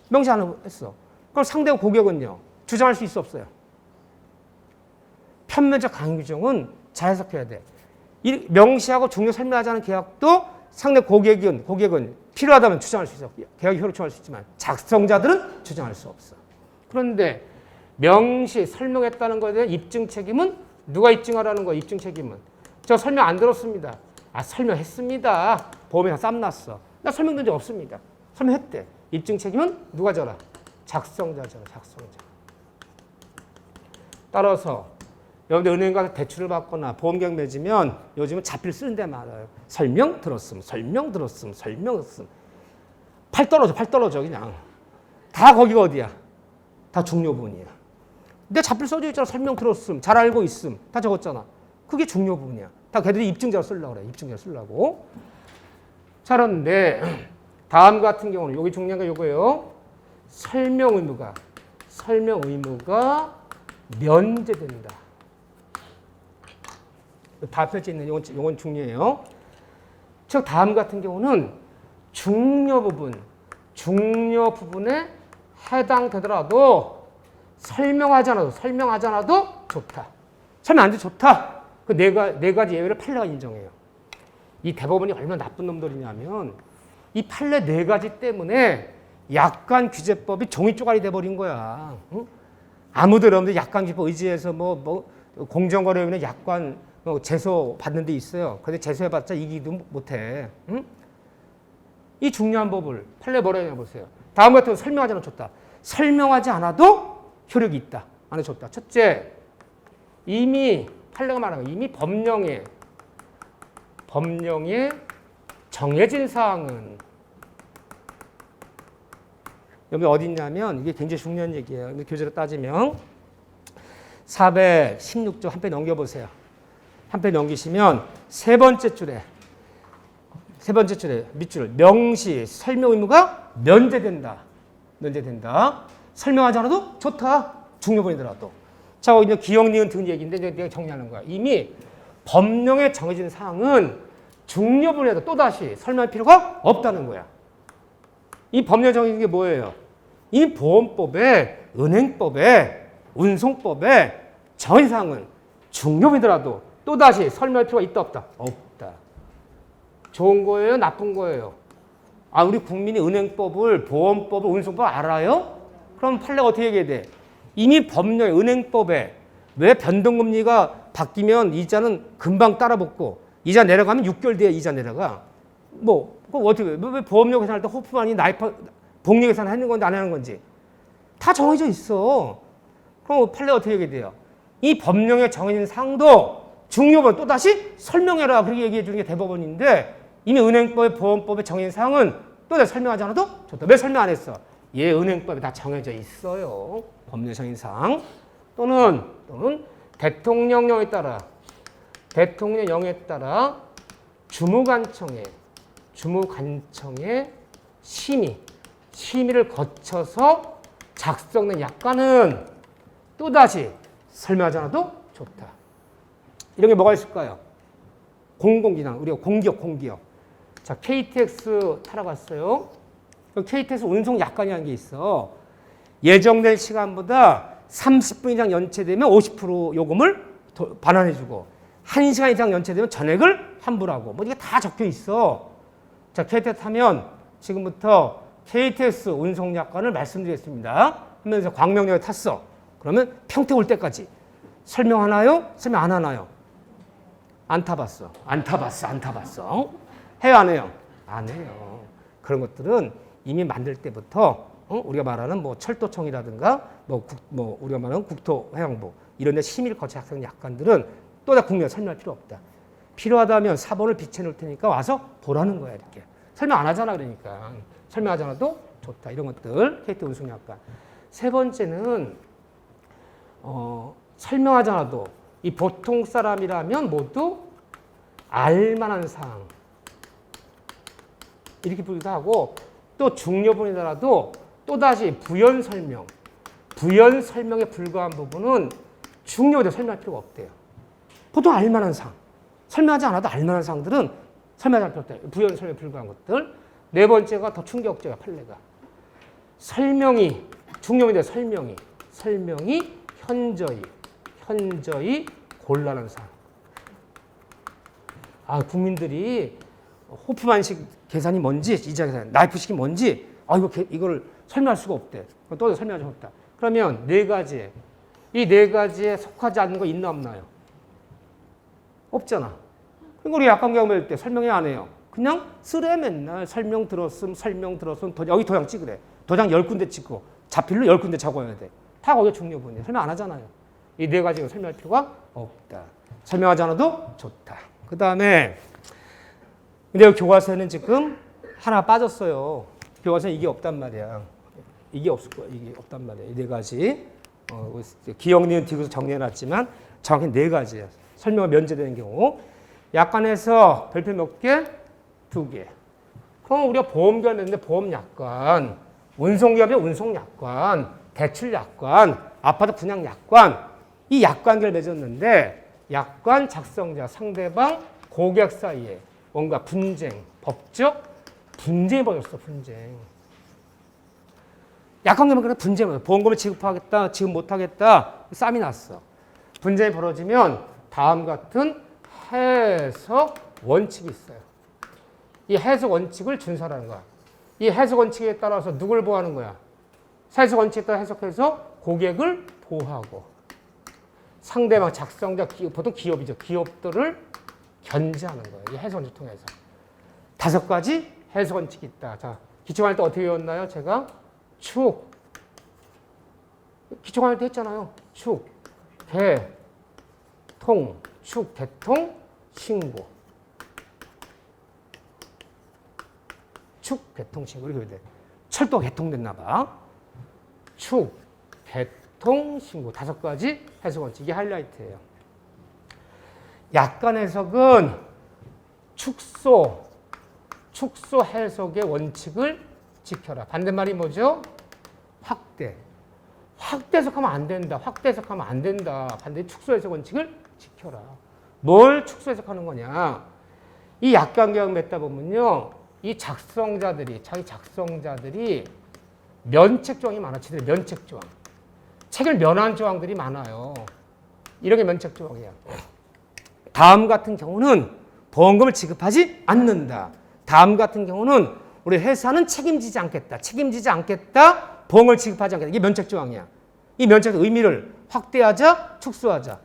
[SPEAKER 1] 명시 안 했어. 그럼 상대 고객은요. 주장할 수 있어 없어요? 편면적 강행 규정은 잘 해석해야 돼. 명시하고 중요 설명하지 않은 계약도 상대 고객은 필요하다면 주장할 수 있어. 계약이 효력 주장할 수 있지만 작성자들은 주장할 수 없어. 그런데 명시 설명했다는 것에 대한 입증 책임은 누가 입증하라는 거야? 입증 책임은 저 설명 안 들었습니다. 설명했습니다. 보험에서 쌈났어. 나 설명된 적 없습니다. 설명했대. 입증 책임은 누가 져라? 작성자잖아. 따라서 여러분들 은행 가서 대출을 받거나 보험계약 맺으면 요즘은 자필 쓰는 데 많아요. 설명 들었음. 팔 떨어져 그냥. 다 거기가 어디야? 다 중요 부분이야. 내 자필 써져 있잖아. 설명 들었음. 잘 알고 있음. 다 적었잖아. 그게 중요 부분이야. 다 걔들이 입증자로 쓰려고 그래. 입증자로 쓰려고. 자, 그런데 다음 같은 경우는 여기 중요한 게 이거예요. 설명 의무가 면제된다. 발표지에 있는 이건 중요해요. 즉 다음 같은 경우는 중요 부분에 해당되더라도 설명하지 않아도 좋다. 설명 안 해도 좋다. 그 네 가지 예외를 판례가 인정해요. 이 대법원이 얼마나 나쁜 놈들이냐면 이 판례 네 가지 때문에 약관 규제법이 종이 쪼가리 돼버린 거야. 응? 아무도 여러분들 약관 규제법 의지해서 공정거래위원회 약관 제소 받는 데 있어요. 근데 제소해봤자 이기도 못해. 응? 이 중요한 법을 판례 뭐라 했냐 보세요. 다음 같은 거 설명하지 않아도 좋다. 설명하지 않아도 효력이 있다. 안 해도 좋다. 첫째, 이미 판례가 말하는 거 이미 법령에 정해진 사항은 여기 어디 있냐면 이게 굉장히 중요한 얘기예요. 교재로 따지면 416조 한 페이지 넘겨보세요. 한 페이지 넘기시면 세 번째 줄에 밑줄 명시 설명 의무가 면제된다. 설명하지 않아도 좋다. 중요본이더라도. 자, 이제 기억, 니은, 든 얘기인데 내가 정리하는 거야. 이미 법령에 정해진 사항은 중요분에도 또다시 설명할 필요가 없다는 거야. 이 법령 정의는 게 뭐예요? 이 보험법에, 은행법에, 운송법에 정의사항은 중요분이더라도 또다시 설명할 필요가 있다 없다? 없다. 좋은 거예요? 나쁜 거예요? 아, 우리 국민이 은행법을, 보험법을, 운송법을 알아요? 그럼 판례가 어떻게 얘기해야 돼? 이미 법령, 은행법에 왜 변동금리가 바뀌면 이자는 금방 따라붙고 이자 내려가면 6개월 뒤에 이자 내려가. 뭐, 그거 어떻게, 왜 보험료 계산할 때 호프만이 복리 계산 하는 건지 안 하는 건지 다 정해져 있어. 그럼 판례가 어떻게 얘기해야 돼요? 이 법령에 정해진 사항도 중요한 또다시 설명해라. 그렇게 얘기해 주는 게 대법원인데 이미 은행법에 보험법에 정해진 사항은 또다시 설명하지 않아도 좋다. 왜 설명 안 했어? 얘 은행법에 다 정해져 있어요. 법령 정해진 사항. 또는 대통령령에 따라 주무관청의 심의를 거쳐서 작성된 약관은 또다시 설명하지 않아도 좋다. 이런 게 뭐가 있을까요? 공공기관, 우리가 공기업. 자, KTX 타러 갔어요. KTX 운송 약관이라는 게 있어. 예정된 시간보다 30분 이상 연체되면 50% 요금을 반환해주고 1시간 이상 연체되면 전액을 환불하고 뭐 이게 다 적혀 있어. 자, KTX 타면 지금부터 KTX 운송 약관을 말씀드리겠습니다. 하면서 광명역에 탔어. 그러면 평택 올 때까지 설명하나요? 설명 안 하나요? 안 타봤어. 해요, 안 해요? 안 해요. 그런 것들은 이미 만들 때부터 우리가 말하는 뭐 철도청이라든가 우리가 말하는 국토해양부 이런 데 심의를 거쳐 작성한 약관들은 또 다 국민에 설명할 필요 없다. 필요하다면 사본을 비춰 놓을 테니까 와서 보라는 거야. 이렇게. 설명 안 하잖아. 그러니까. 설명하지 않아도 좋다. 이런 것들. KT 운송 약관. 세 번째는 설명하지 않아도 이 보통 사람이라면 모두 알만한 사항. 이렇게 부르기도 하고 또 중요분이더라도 또다시 부연 설명에 불과한 부분은 중요하게 설명할 필요가 없대요. 보통 알만한 사항. 설명하지 않아도 알만한 사항들은 설명하지 않을 필요 없대요. 부연 설명에 불과한 것들. 네 번째가 더 충격적이야, 판례가. 중요한데 설명이 현저히 곤란한 사항. 아, 국민들이 호프만식 계산이 뭔지, 이자 계산, 나이프식이 뭔지, 이걸 설명할 수가 없대. 또 설명하지 못다. 그러면 이 네 가지에 속하지 않는 거 있나 없나요? 없잖아. 그러니까 우리 약관 경험할 때 설명해 안 해요. 그냥 쓰래 맨날 설명 들었음 여기 도장 찍으래. 도장 10군데 찍고 자필로 10군데 적어야 돼. 다 거기에 중요분이에요. 설명 안 하잖아요. 이 네 가지가 설명할 필요가 없다. 설명하지 않아도 좋다. 그 다음에 근데 교과서에는 지금 하나 빠졌어요. 교과서에 이게 없단 말이야. 이게 없을 거야. 이게 없단 말이야. 이 네 가지. 기억, 니은, 디귿으로 정리해놨지만 정확히 네 가지야. 설명이 면제되는 경우. 약관에서 별표 몇 개? 2개. 그럼 우리가 보험기관을 냈는데 보험약관, 운송기업의 운송약관, 대출약관, 아파트 분양약관 이 약관계를 맺었는데 약관 작성자, 상대방, 고객 사이에 뭔가 법적 분쟁이 벌어졌어. 약관계만 그래 분쟁이 보험금을 지급하겠다, 지급 못하겠다 싸움이 났어. 분쟁이 벌어지면 다음 같은 해석 원칙이 있어요. 이 해석 원칙을 준수하라는 거야. 이 해석 원칙에 따라서 누굴 보호하는 거야? 해석 원칙에 따라 해석해서 고객을 보호하고 상대방 작성자, 보통 기업이죠. 기업들을 견제하는 거예요. 이 해석 원칙을 통해서. 5가지 해석 원칙이 있다. 자, 기초관할 때 어떻게 외웠나요? 제가 기초관할 때 했잖아요. 대통, 신고. 대통, 신고. 이렇게 돼. 철도 개통됐나 봐. 대통, 신고. 5가지 해석 원칙. 이게 하이라이트예요. 약관 해석은 축소 해석의 원칙을 지켜라. 반대말이 뭐죠? 확대 해석하면 안 된다. 반대로 축소 해석 원칙을 지켜라. 뭘 축소 해석하는 거냐? 이 약관계약 맺다 보면요. 이 자기 작성자들이 면책 조항이 많아지더래. 면책 조항. 책을 면한 조항들이 많아요. 이런 게 면책 조항이야. 다음 같은 경우는 보험금을 지급하지 않는다. 다음 같은 경우는 우리 회사는 책임지지 않겠다. 책임지지 않겠다. 보험을 지급하지 않겠다. 이게 면책 조항이야. 이 면책 의미를 확대하자, 축소하자.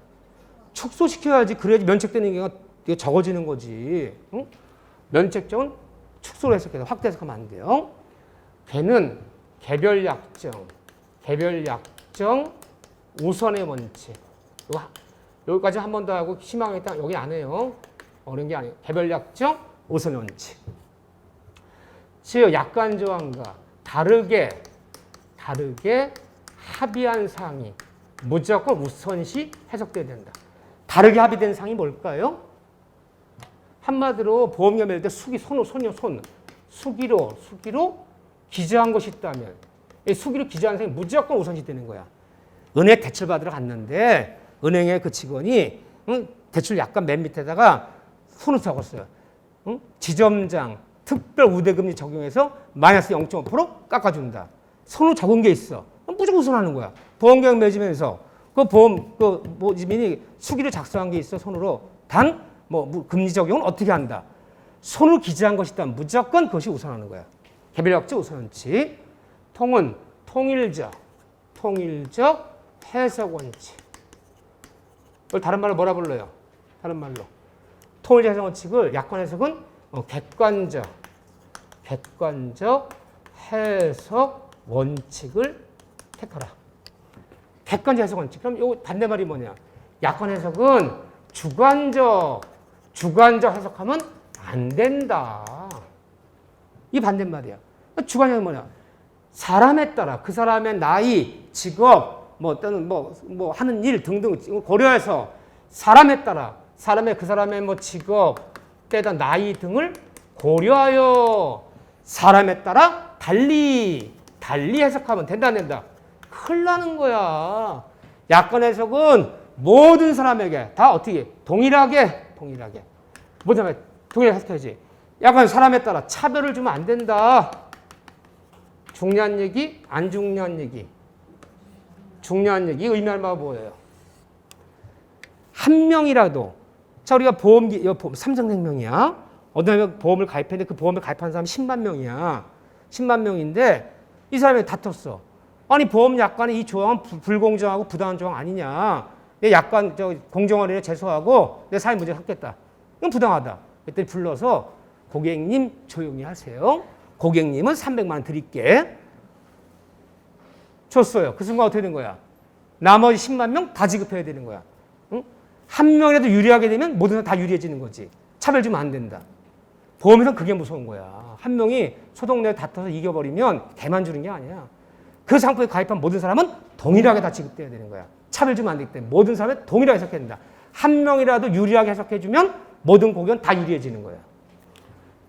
[SPEAKER 1] 축소시켜야지. 그래야지 면책되는 경우가 적어지는 거지. 응? 면책정은 축소를 해석해서 확대 해석하면 안 돼요. 걔는 개별 약정 우선의 원칙. 여기까지 한 번 더 하고 희망했다. 여기 안 해요. 어려운 게 아니에요. 개별 약정 우선의 원칙. 즉 약관 조항과 다르게 합의한 사항이 무조건 우선시 해석돼야 된다. 다르게 합의된 사항이 뭘까요? 한마디로 보험료 낼 때 수기로 기재한 것이 있다면 이 수기로 기재한 사항이 무조건 우선시 되는 거야. 은행 대출 받으러 갔는데 은행의 그 직원이 대출 약관 맨 밑에다가 손을 적었어요. 지점장 특별 우대금리 적용해서 마이너스 0.5% 깎아준다. 손을 적은 게 있어. 무조건 우선하는 거야. 보험계약 맺으면서 모집인이 수기를 작성한 게 있어. 손으로 금리 적용은 어떻게 한다. 손으로 기재한 것이 있다면 무조건 그것이 우선하는 거야. 개별약정 우선원칙. 통은 통일적 해석 원칙. 이걸 다른 말로 뭐라 불러요? 다른 말로 통일적 해석 원칙을 약관 해석은 객관적 해석 원칙을 택하라. 객관적 해석 원칙. 그럼 요 반대말이 뭐냐? 약관 해석은 주관적 해석하면 안 된다. 이 반대말이야. 주관적은 뭐냐? 사람에 따라 그 사람의 나이, 직업, 하는 일 등등 고려해서 사람에 따라 그 사람의 직업, 때다 나이 등을 고려하여 사람에 따라 달리 해석하면 된다 안 된다. 큰일 나는 거야. 약관 해석은 모든 사람에게 다 어떻게 동일하게 모든 사람에게 동일하게 해석해야지. 약관 사람에 따라 차별을 주면 안 된다. 중요한 얘기, 안 중요한 얘기. 중요한 얘기 의미할 바가 뭐예요? 한 명이라도 자 우리가 삼성생명이야. 어떤 사람이 보험을 가입했는데 그 보험을 가입한 사람이 10만 명이야. 10만 명인데 이 사람이 다퉜어. 아니 보험 약관의 이 조항은 불공정하고 부당한 조항 아니냐. 내 약관 공정거래를 제소하고 내 사회 문제 갖겠다. 이건 부당하다. 그때 불러서 고객님 조용히 하세요. 고객님은 300만 원 드릴게. 줬어요. 그 순간 어떻게 된 거야? 나머지 10만 명 다 지급해야 되는 거야. 응? 한 명이라도 유리하게 되면 모든 사람 다 유리해지는 거지. 차별 주면 안 된다. 보험에서는 그게 무서운 거야. 한 명이 소동내에 다퉈서 이겨버리면 개만 주는 게 아니야. 그 상품에 가입한 모든 사람은 동일하게 다 지급돼야 되는 거야. 차별 주면 안 되기 때문에 모든 사람이 동일하게 해석해야 된다. 한 명이라도 유리하게 해석해주면 모든 고객은 다 유리해지는 거야.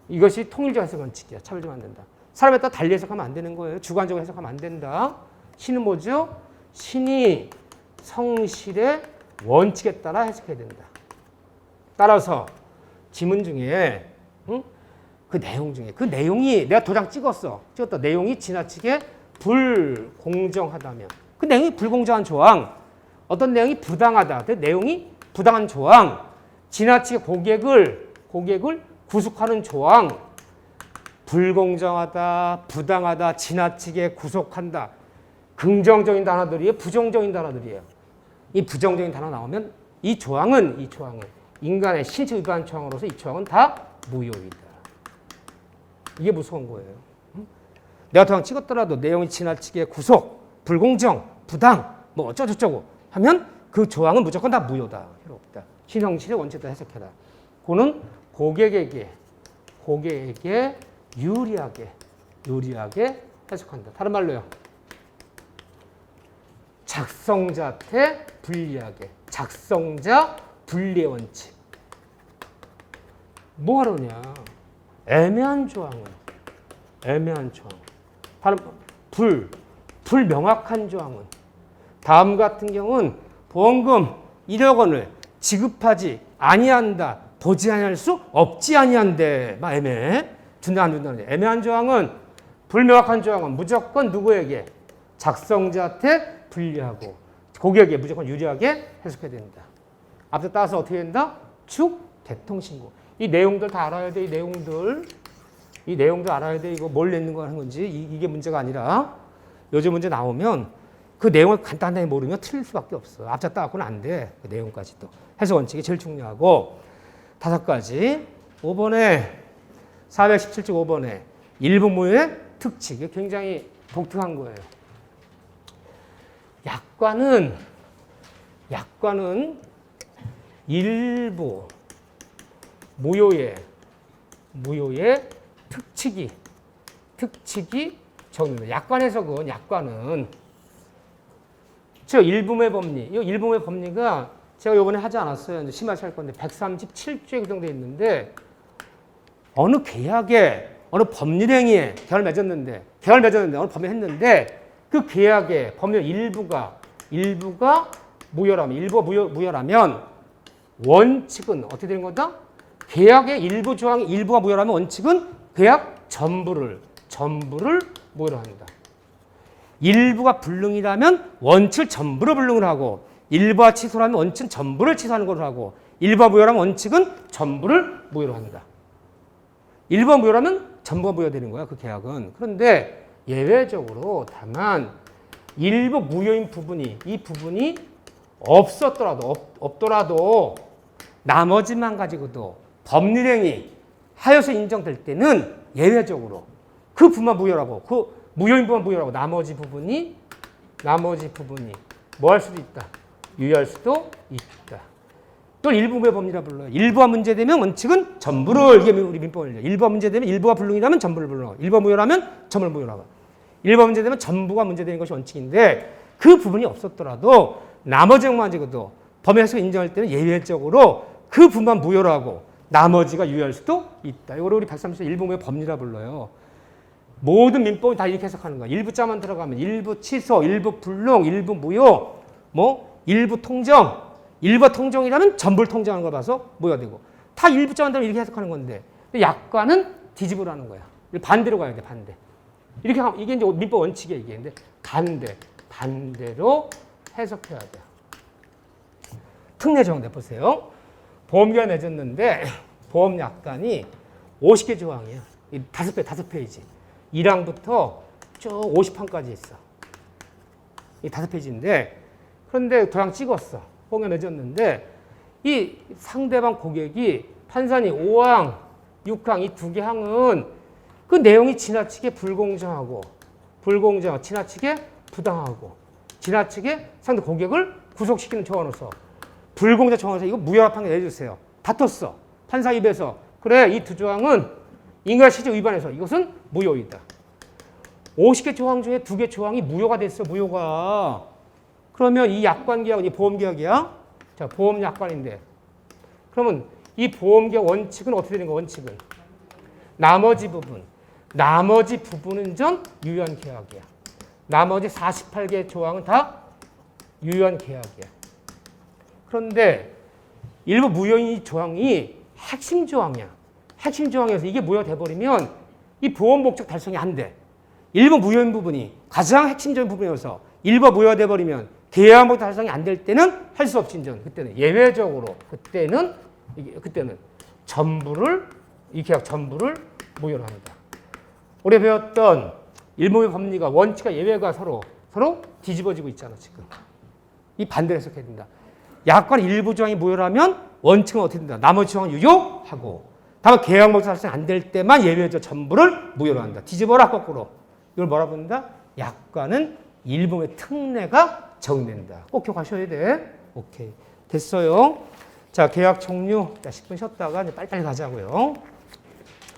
[SPEAKER 1] 이것이 통일적 해석 원칙이야. 차별 주면 안 된다. 사람에 따라 달리 해석하면 안 되는 거예요. 주관적으로 해석하면 안 된다. 신은 뭐죠? 신이 성실의 원칙에 따라 해석해야 된다. 따라서 지문 중에 그 내용이 내가 도장 찍었다. 내용이 지나치게 불공정하다면 그 내용이 불공정한 조항, 어떤 내용이 부당하다. 그 내용이 부당한 조항, 지나치게 고객을 구속하는 조항, 불공정하다, 부당하다, 지나치게 구속한다. 긍정적인 단어들이에요, 부정적인 단어들이에요. 이 부정적인 단어 나오면 이 조항은 인간의 신체 위반 조항으로서 이 조항은 다 무효이다. 이게 무서운 거예요. 내가 도장 찍었더라도 내용이 지나치게 구속, 불공정, 부당, 어쩌고저쩌고 하면 그 조항은 무조건 다 무효다. 필요 없다. 신성실의 원칙을 해석해라. 그거는 고객에게 유리하게 해석한다. 다른 말로요. 작성자한테 불리하게. 작성자 분리의 원칙. 뭐 하러냐. 애매한 조항은. 다른 불명확한 조항은. 다음 같은 경우는 보험금 1억 원을 지급하지 아니한다. 보지 아니할 수 없지 아니한데 막 애매해. 준다 안 준다는 애매한 조항은 불명확한 조항은 무조건 누구에게 작성자한테 불리하고 고객에게 무조건 유리하게 해석해야 된다. 앞서 따라서 어떻게 된다? 축 대통신고. 이 내용들 다 알아야 돼. 이 내용들 알아야 돼. 이거 뭘 냈는 거 하는 건지 이게 문제가 아니라 요즘 문제 나오면 그 내용을 간단하게 모르면 틀릴 수밖에 없어. 앞자 따갖고는 안 돼. 그 내용까지도. 해석 원칙이 제일 중요하고 5가지. 5번에 417쪽 5번에 일부무효의 특칙. 이게 굉장히 독특한 거예요. 약관은 일부 무효의 특칙이 적용됩니다. 약관 해석은 저 일부무효 법리. 이 일부무효 법리가 제가 이번에 하지 않았어요. 이제 심화시 할 건데 137조에 구성되어 있는데 어느 계약에 어느 법률행위에 계약을 맺었는데 어느 법률을 했는데 그 계약의 법률 일부가 무효라면 원칙은 어떻게 되는 거다? 계약의 일부 조항이 일부가 무효라면 원칙은 계약 전부를 무효로 한다. 일부가 불능이라면 원칙 전부를 불능을 하고 일부가 취소라면 원칙 전부를 취소하는 걸로 하고 일부가 무효라면 원칙은 전부를 무효로 한다. 일부가 무효라면 전부가 무효되는 거야, 그 계약은. 그런데 예외적으로 다만 일부 무효인 부분이 이 부분이 없더라도 나머지만 가지고도 법률행위 하여서 인정될 때는 예외적으로 그 부분만 무효라고 그 무효인 부분만 무효라고 나머지 부분이 뭐 할 수도 있다. 유효할 수도 있다. 또 일부무효 법리라 불러요. 일부가 문제되면 원칙은 전부를 이게 우리 민법을요. 일부가 문제되면 일부가 불능이라면 전부를 불능하고 일부가 무효라면 전부를 무효라고. 일부가 문제되면 전부가 문제되는 것이 원칙인데 그 부분이 없었더라도 나머지만 가지고도 법의 해석을 인정할 때는 예외적으로 그 부분만 무효로 하고 나머지가 유효할 수도 있다. 이걸 우리 130조 일부무효 법리라 불러요. 모든 민법이 다 이렇게 해석하는 거야. 일부자만 들어가면 일부 취소, 일부 불능, 일부 무효, 일부 통정. 일부가 통정이라면 전부를 통정하는 걸 봐서 무효가 되고 다 일부자만 들어가면 이렇게 해석하는 건데 약관은 뒤집으라는 거야. 반대로 가야 돼. 반대. 이렇게 하면 이게 이제 민법 원칙이야 이게. 근데 반대로 해석해야 돼. 특례 정대 보세요. 보험계가 맺었는데 보험 약관이 50개 조항이야. 5페이지. 1항부터 쭉 50항까지 있어. 이 5페이지인데 그런데 도장 찍었어. 보험계 맺었는데 이 상대방 고객이 판사니 5항, 6항 이 2개 항은 그 내용이 지나치게 불공정하고 지나치게 부당하고 지나치게 상대 고객을 구속시키는 조항으로서 불공정 조항에서 이거 무효 판결 내주세요. 다퉜어. 판사 입에서 그래 이 2조항은 인가시제 위반해서 이것은 무효이다. 50개 조항 중에 2개 조항이 무효가 됐어. 무효가. 그러면 이 약관계약은 이 보험계약이야. 자, 보험약관인데 그러면 이 보험계약 원칙은 어떻게 되는 거야? 원칙은 나머지 부분은 전 유효한 계약이야. 나머지 48개 조항은 다 유효한 계약이야. 그런데 일부 무효인 조항이 핵심 조항이야. 핵심 조항이어서 이게 무효돼 버리면 이 보험 목적 달성이 안 돼. 일부 무효인 부분이 가장 핵심적인 부분이어서 일부 무효돼 버리면 계약 목적 달성이 안 될 때는 할 수 없이 인정. 그때는 예외적으로 그때는 전부를 이 계약 전부를 무효로 한다. 우리 배웠던 일부무효 법리가 원칙과 예외가 서로 뒤집어지고 있잖아 지금. 이 반대로 해석해야 된다. 약관 일부 조항이 무효라면 원칙은 어떻게 된다. 나머지 조항은 유효하고 다만 계약 목적 달성 안 될 때만 예외적 전부를 무효로 한다. 뒤집어라 거꾸로. 이걸 뭐라 부른다? 약관은 일부무효 특례가 적용된다. 꼭 기억하셔야 돼. 오케이. 됐어요. 자, 계약 종료. 10분 쉬었다가 이제 빨리빨리 가자고요.